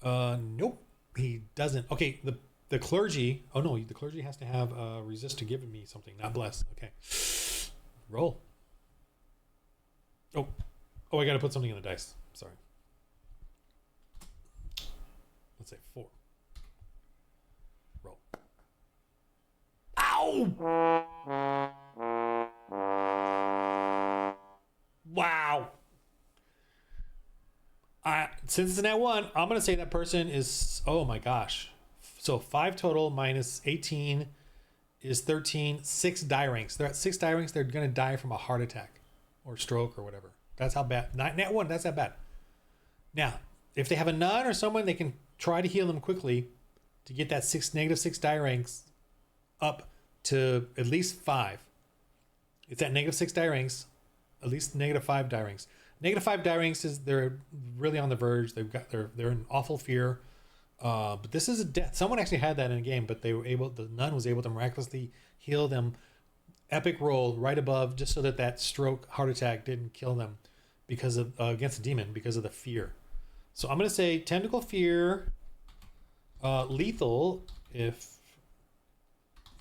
Nope, he doesn't. Okay, the clergy. Oh no, the clergy has to have resist to give me something, not bless. Okay, roll. Oh, I got to put something in the dice. Sorry. Let's say 4. Roll. Ow! Wow. Since it's an @1, I'm going to say that person is, oh my gosh. So 5 total minus 18 is 13, 6 die ranks. They're at 6 die ranks. They're going to die from a heart attack or stroke or whatever. That's how bad. Not @1, that's that bad. Now, if they have a nun or someone, they can try to heal them quickly to get that -6 die ranks up to at least 5. It's at -6 die ranks, at least -5 die ranks. -5 die ranks is they're really on the verge. They're in awful fear. But this is a death. Someone actually had that in a game, but the nun was able to miraculously heal them. Epic roll right above, just so that stroke heart attack didn't kill them because of against a demon because of the fear. So I'm gonna say tentacle fear, lethal if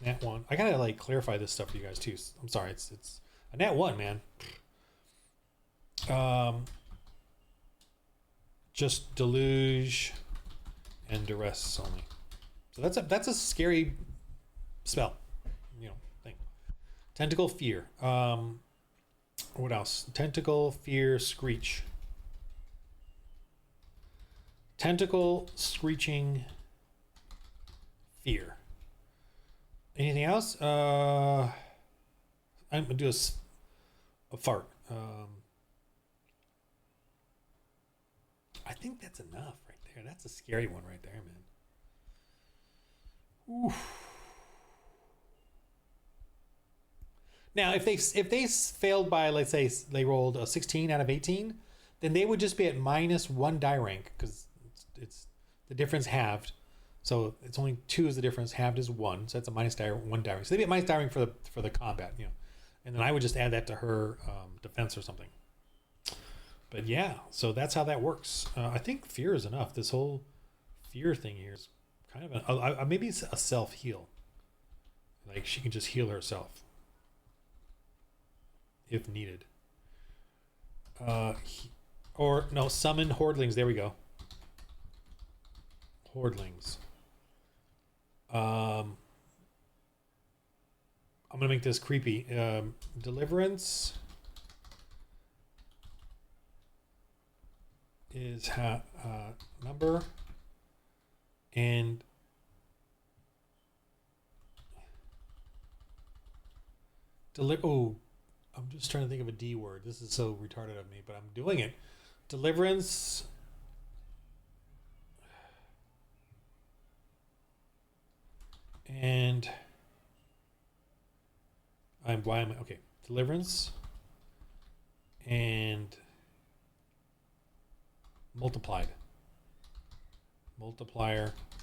nat 1. I gotta like clarify this stuff for you guys too. I'm sorry, it's a nat 1, man. Just deluge and duress only. So that's a scary spell, thing. Tentacle fear. What else? Tentacle fear screech. Tentacle screeching fear. Anything else? I'm gonna do a fart. I think that's enough right there. That's a scary one right there, man. Oof. Now, if they failed by, let's say they rolled a 16 out of 18, then they would just be at -1 die rank because it's the difference halved. So it's only 2 is the difference. Halved is 1, so that's a -1 die rank. So they'd be at minus die rank for the combat, and then I would just add that to her defense or something. But yeah, so that's how that works. I think fear is enough. This whole fear thing here is kind of maybe it's a self heal. Like she can just heal herself if needed. Or no, summon hordlings. There we go. Hordlings. I'm gonna make this creepy. Deliverance is number and oh, I'm just trying to think of a D word. This is so retarded of me, but I'm doing it. Deliverance and okay. Deliverance and multiplier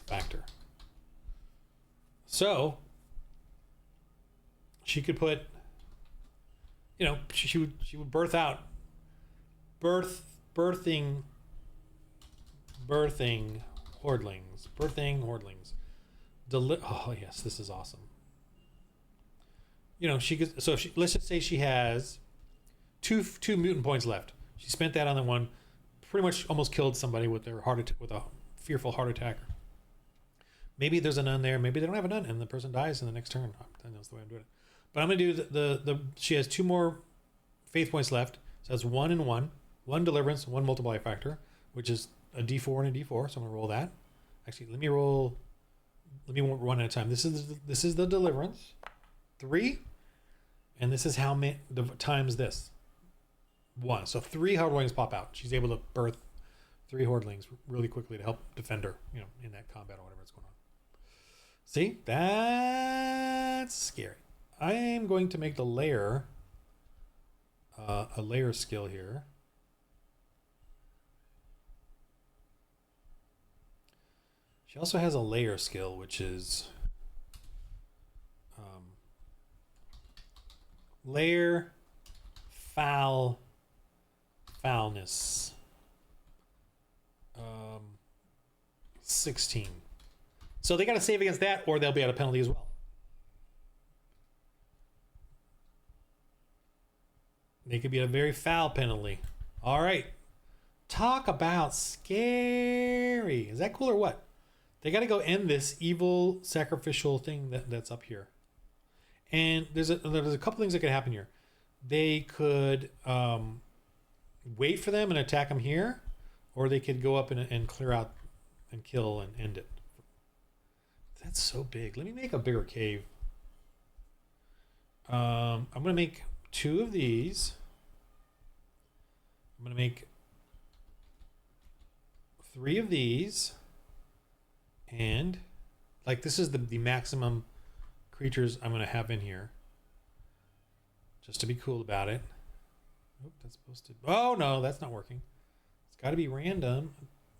factor. So she could put, she would birthing hordlings. Oh yes, this is awesome. She could. So if let's just say she has two mutant points left. She spent that on the one. Pretty much almost killed somebody with their with a fearful heart attack. Maybe there's a nun there. Maybe they don't have a nun, and the person dies in the next turn. That's the way I'm doing it. But I'm gonna do the. She has 2 more faith points left. So that's 1 and 1. 1 deliverance, 1 multiply factor, which is a D4 and a D4. So I'm gonna roll that. Actually, let me roll 1 at a time. This is the deliverance, 3, and this is how many times this. 1. So 3 hordlings pop out. She's able to birth 3 hordlings really quickly to help defend her, in that combat or whatever is going on. See, that's scary. I am going to make the layer a layer skill here. She also has a layer skill, which is layer foulness. 16. So they got to save against that, or they'll be at a penalty as well. They could be at a very foul penalty. All right. Talk about scary. Is that cool or what? They got to go end this evil sacrificial thing that's up here. And there's a couple things that could happen here. They could wait for them and attack them here, or they could go up and clear out and kill and end it. That's so big. Let me make a bigger cave. I'm going to make 2 of these. I'm going to make 3 of these. And like this is the maximum creatures I'm going to have in here. Just to be cool about it. Oh, that's supposed to. Oh no, that's not working. It's got to be random.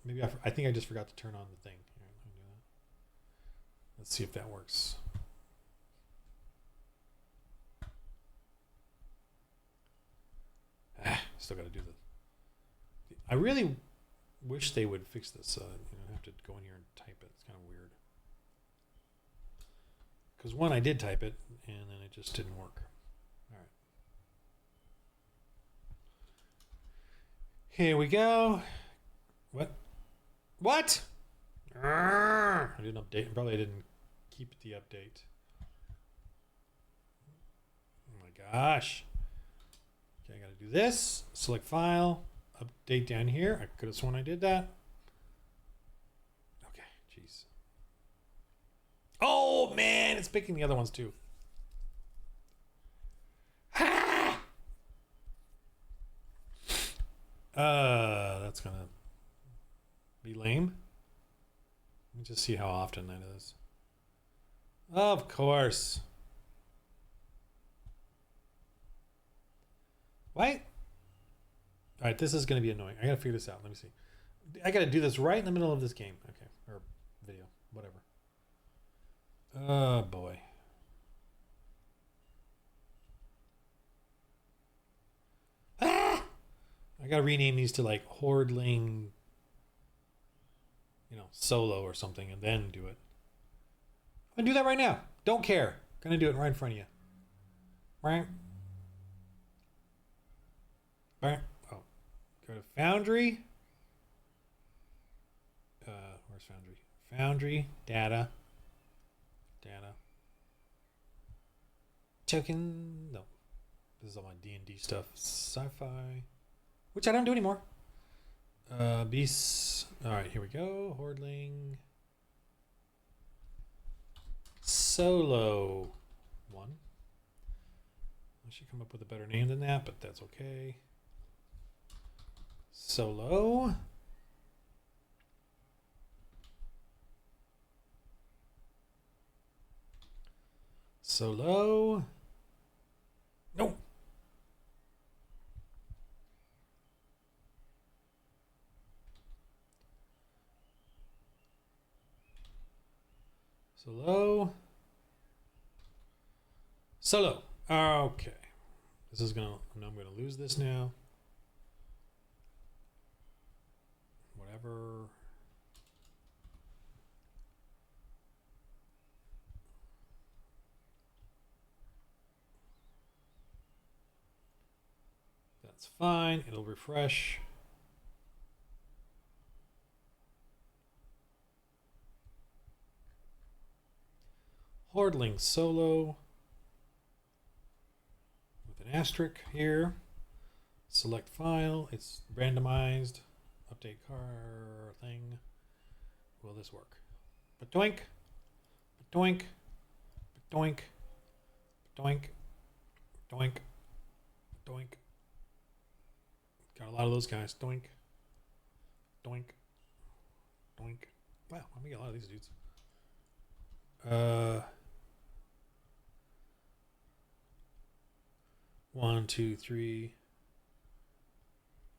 Maybe I think I just forgot to turn on the thing. Here, let me do that. Let's see if that works. Still got to do the. I really wish they would fix this. I have to go in here and type it. It's kind of weird. Because one, I did type it, and then it just didn't work. All right. Here we go. What? What? I didn't update. Probably I didn't keep the update. Oh my gosh. Okay, I got to do this. Select file. Update down here. I could have sworn I did that. Okay, jeez. Oh man, it's picking the other ones too. Ah! That's gonna be lame. Let me just see how often that is. Of course. What? All right, this is going to be annoying. I got to figure this out. Let me see. I got to do this right in the middle of this game. Okay, or video, whatever. Oh boy. Ah! I got to rename these to like Hordling, solo or something, and then do it. I'm gonna do that right now. Don't care. Gonna do it right in front of you. Right. Right. Oh, go to Foundry. Where's Foundry? Foundry data. Token. No, this is all my D&D stuff. Sci-fi, which I don't do anymore. Beasts. All right, here we go. Hordling. Solo 1. I should come up with a better name than that, but that's okay. Solo. Solo. No. Solo. Solo. Okay. This is gonna. I'm gonna lose this now. Whatever. That's fine. It'll refresh. Hordling solo with an asterisk here. Select file. It's randomized. Update car thing. Will this work? Doink. Doink. Doink. Doink. Doink. Doink. Got a lot of those guys. Doink. Doink. Doink. Wow, I'm gonna get a lot of these dudes. 1, 2, 3,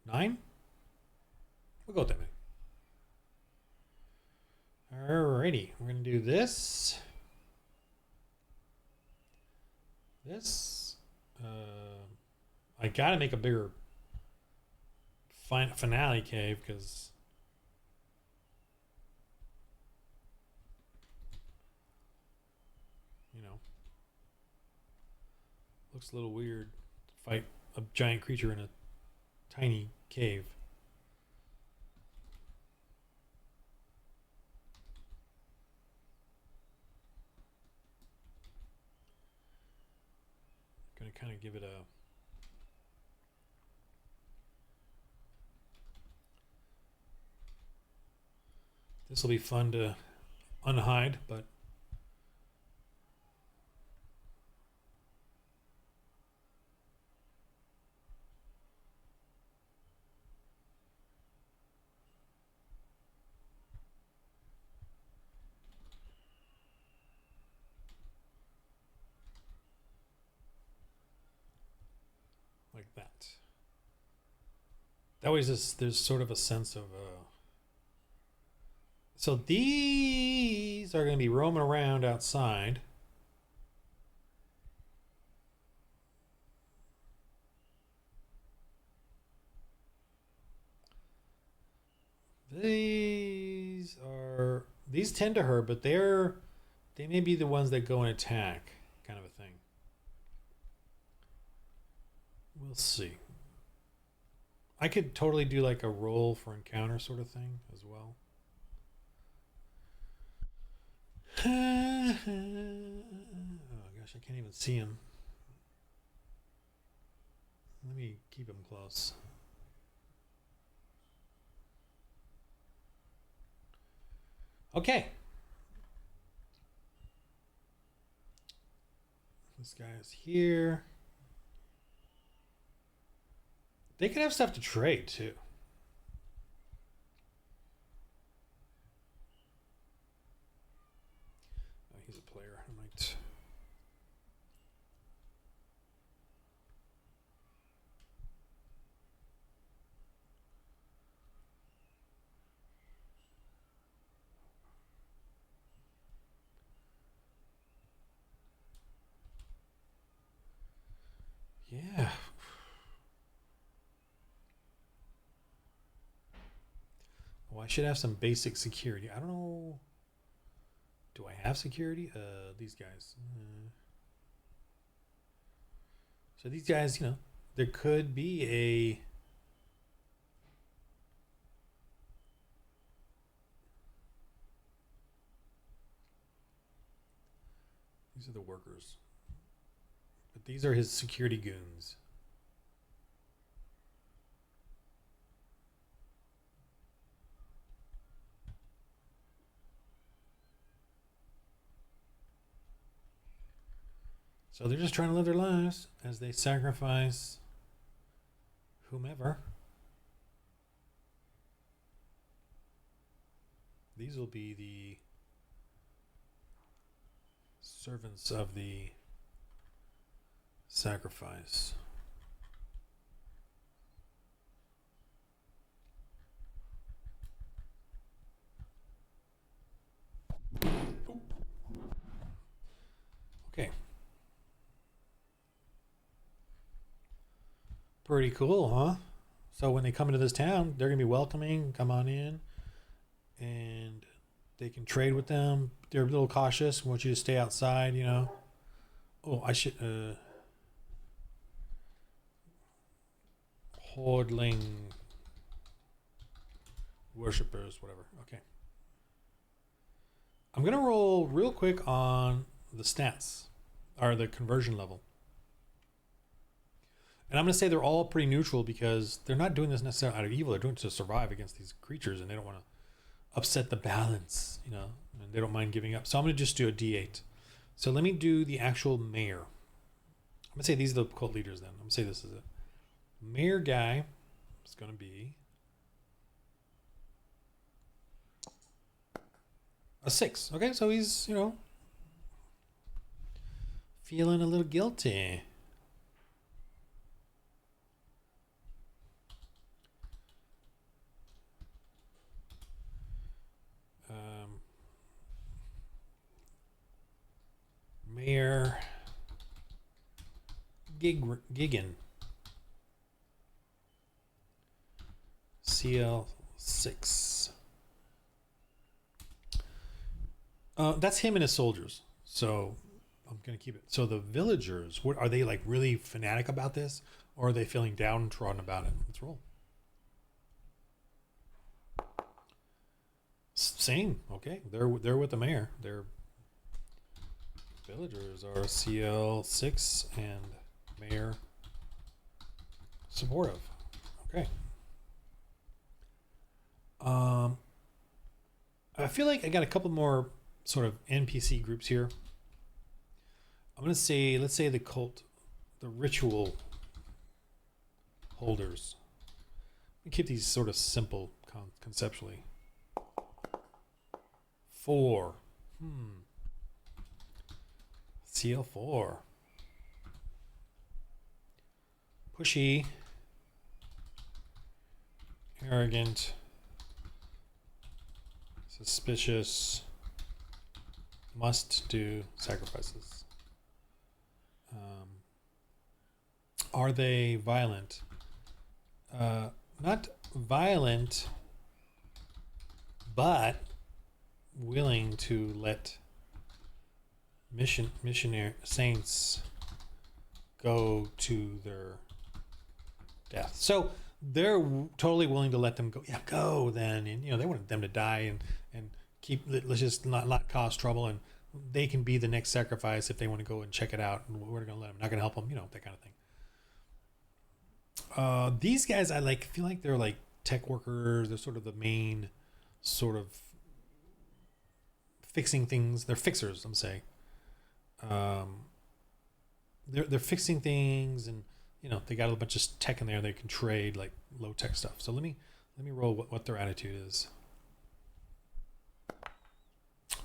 9. We'll go with that many. Alrighty, we're gonna do this. This. I gotta make a bigger finale cave because looks a little weird to fight a giant creature in a tiny cave. Gonna kind of give it a this will be fun to unhide, but like that. That way, there's sort of a sense of. So these are going to be roaming around outside. These tend to hurt, but they may be the ones that go and attack, kind of a thing. We'll see. I could totally do like a roll for encounter sort of thing as well. Oh gosh, I can't even see him. Let me keep him close. Okay. This guy is here. They could have stuff to trade too. Oh, he's a player. I might. Yeah. Well, I should have some basic security. I don't know. Do I have security? These guys. So these guys, there could be a. These are the workers. But these are his security goons. So they're just trying to live their lives as they sacrifice whomever. These will be the servants of the sacrifice. Okay. Pretty cool, huh? So when they come into this town, they're going to be welcoming, come on in, and they can trade with them. They're a little cautious, want you to stay outside, Oh, I should, Hordling worshippers, whatever. Okay. I'm going to roll real quick on the stats, or the conversion level. And I'm going to say they're all pretty neutral because they're not doing this necessarily out of evil. They're doing it to survive against these creatures, and they don't want to upset the balance, and they don't mind giving up. So I'm going to just do a D8. So let me do the actual mayor. I'm going to say these are the cult leaders then. I'm going to say this is it. Mayor guy is going to be a 6. Okay, so he's, feeling a little guilty. Mayor Gigan. CL6. That's him and his soldiers. So I'm going to keep it. So the villagers, what are they like really fanatic about this? Or are they feeling downtrodden about it? Let's roll. Same. Okay. They're with the mayor. Their villagers are CL6 and mayor supportive. Okay. I feel like I got a couple more sort of NPC groups here. I'm going to say, let's say the cult, the ritual holders. We keep these sort of simple conceptually. 4. CL4. Pushy. arrogant, suspicious, must do sacrifices. Are they violent? Not violent, but willing to let missionary saints go to their death. So they're totally willing to let them go. Yeah, go then. And they want them to die and keep. Let's just not cause trouble, and they can be the next sacrifice if they want to go and check it out. And we're gonna let them. Not gonna help them. That kind of thing. These guys, I feel like they're like tech workers. They're sort of the main sort of fixing things. They're fixers, I'm saying. They're fixing things, and they got a bunch of tech in there. They can trade like low tech stuff. So let me roll what their attitude is.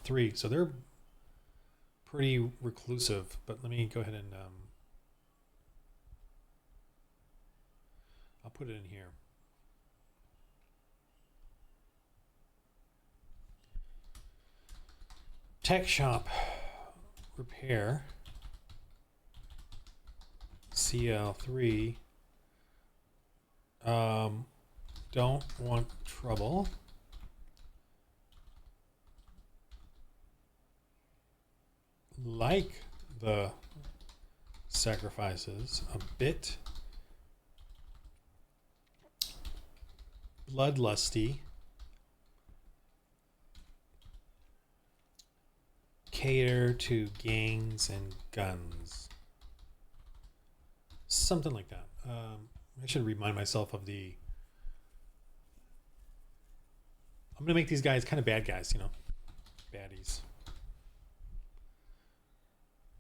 3. So they're pretty reclusive. But let me go ahead and I'll put it in here. Tech shop repair CL3. Don't want trouble. Like the sacrifices a bit. Bloodlusty. Cater to gangs and guns. Something like that. I should remind myself of the... I'm going to make these guys kind of bad guys, baddies.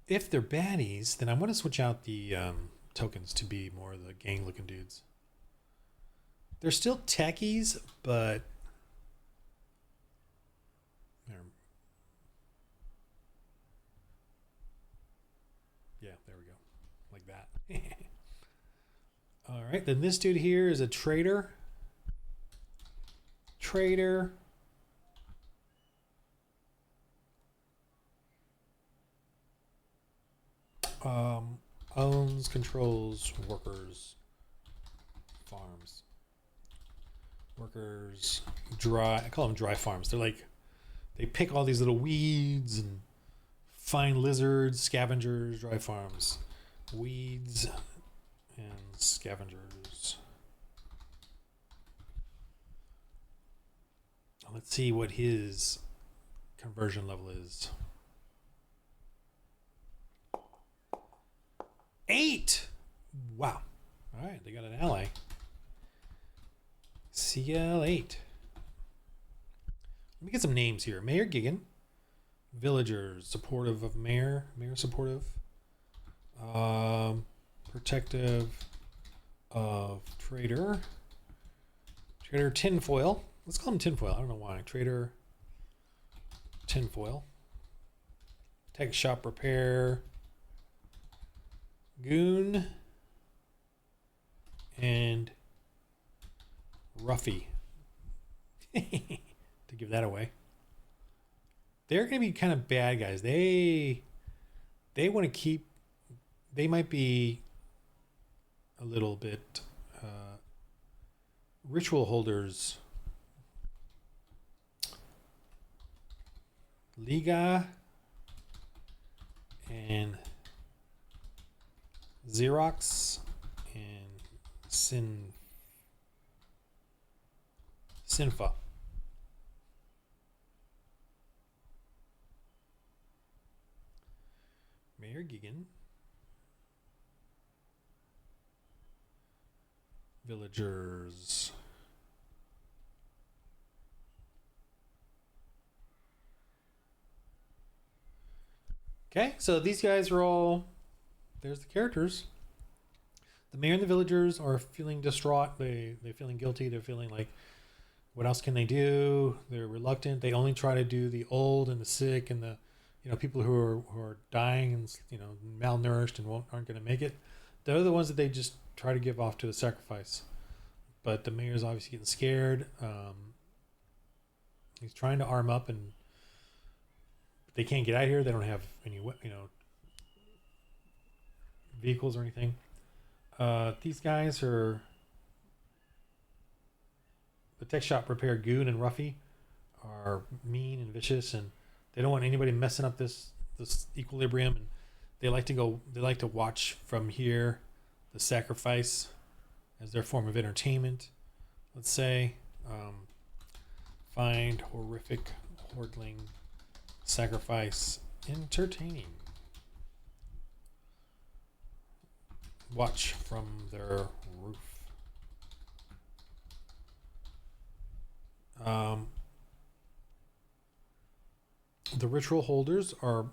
If they're baddies, then I want to switch out the tokens to be more of the gang-looking dudes. They're still techies, but... Yeah, there we go. Like that. All right, then this dude here is a trader. Owns, controls, workers, farms. Workers, I call them dry farms. They're like, they pick all these little weeds and find lizards, scavengers, dry farms. Weeds and scavengers. Let's see what his conversion level is. 8! Wow. All right, they got an ally. CL8. Let me get some names here. Mayor Gigan. Villagers, supportive of mayor. Mayor supportive. Protective of trader. Trader tinfoil. Let's call him tinfoil. I don't know why. Trader tinfoil. Tech shop repair. Goon. And Ruffy. To give that away. They're going to be kind of bad guys. They want to keep... They might be a little bit ritual holders. Liga and Xerox and Sinfa. Mayor Gigan. Villagers. Okay, so these guys are all... There's the characters. The mayor and the villagers are feeling distraught. They're feeling guilty. They're feeling like, what else can they do? They're reluctant. They only try to do the old and the sick and the, people who are dying and, malnourished and aren't going to make it. They're the ones that they just try to give off to the sacrifice. but the mayor's obviously getting scared. He's trying to arm up, and they can't get out of here. They don't have any, vehicles or anything. These guys are the tech shop repair Goon and Ruffy are mean and vicious, and they don't want anybody messing up this equilibrium. And they like to watch from here the sacrifice as their form of entertainment. Let's say, find horrific hordling sacrifice entertaining. Watch from their roof. The ritual holders are,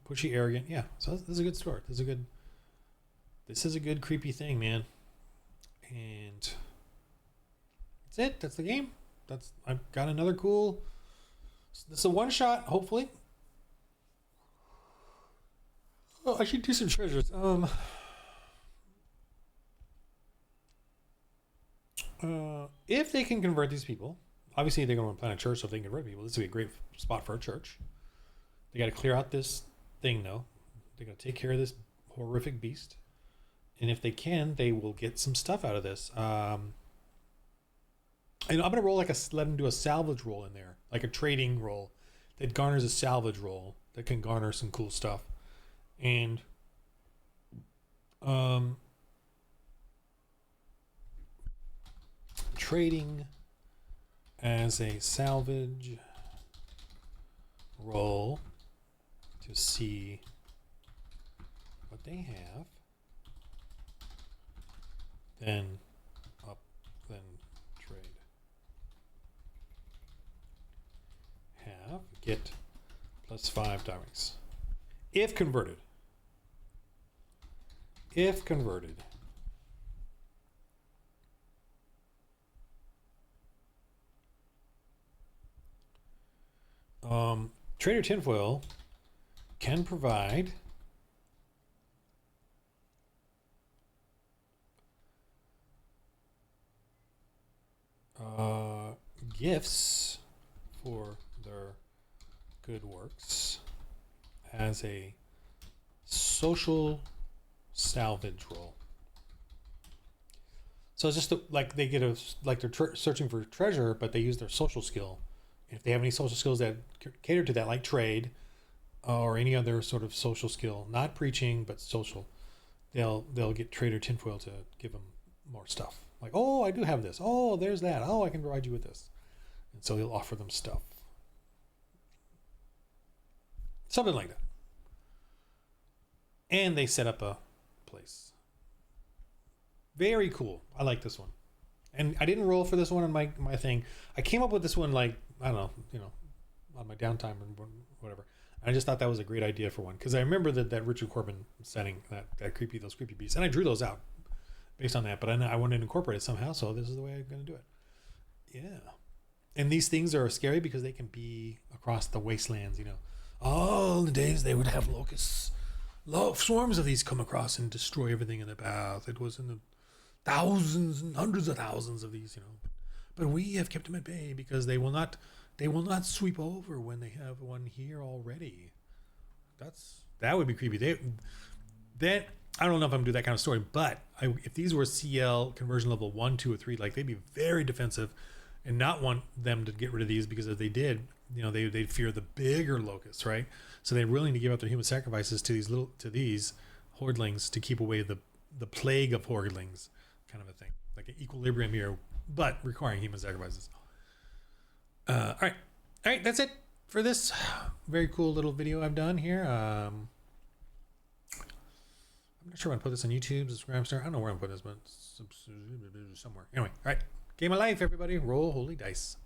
pushy, arrogant. Yeah, so this is a good start. This is a good creepy thing, man. And that's it. That's the game. I've got another cool. This is a one shot, hopefully. Oh, I should do some treasures. If they can convert these people, obviously they're going to plant a church, so if they can convert people, this would be a great spot for a church. They got to clear out this thing, though. They got to take care of this horrific beast, and if they can, they will get some stuff out of this. I'm gonna roll let them do a salvage roll in there, like a trading roll that garners a salvage roll that can garner some cool stuff, and trading as a salvage roll to see what they have, then trade. Have get +5 diamonds if converted. Trader Tinfoil can provide gifts for their good works as a social salvage roll. So it's just they get they're searching for treasure, but they use their social skill. If they have any social skills that cater to that, like trade or any other sort of social skill, not preaching but social, they'll get Trader Tinfoil to give them more stuff. Like, oh, I do have this. Oh, there's that. Oh, I can provide you with this. And so he'll offer them stuff. Something like that. And they set up a place. Very cool. I like this one. And I didn't roll for this one on my thing. I came up with this one I don't know, on my downtime or whatever. And I just thought that was a great idea for one. Because I remember that Richard Corbin setting, those creepy beasts. And I drew those out based on that. But I wanted to incorporate it somehow. So this is the way I'm going to do it. Yeah. And these things are scary because they can be across the wastelands, All the days they would have locusts. Swarms of these come across and destroy everything in their path. It was in the thousands and hundreds of thousands of these, But we have kept them at bay because they will not sweep over when they have one here already. That would be creepy. I don't know if I'm gonna do that kind of story, but if these were CL conversion level 1, 2, or 3, they'd be very defensive and not want them to get rid of these, because if they did, they'd fear the bigger locusts, right? So they're willing to give up their human sacrifices to these hordlings to keep away the plague of hordlings, kind of a thing, like an equilibrium here, but requiring human sacrifices. All right, that's it for this very cool little video I've done here. I'm not sure I'm gonna put this on YouTube, subscribe, I don't know where I'm putting this, but somewhere. Anyway, all right, game of life, everybody. Roll holy dice.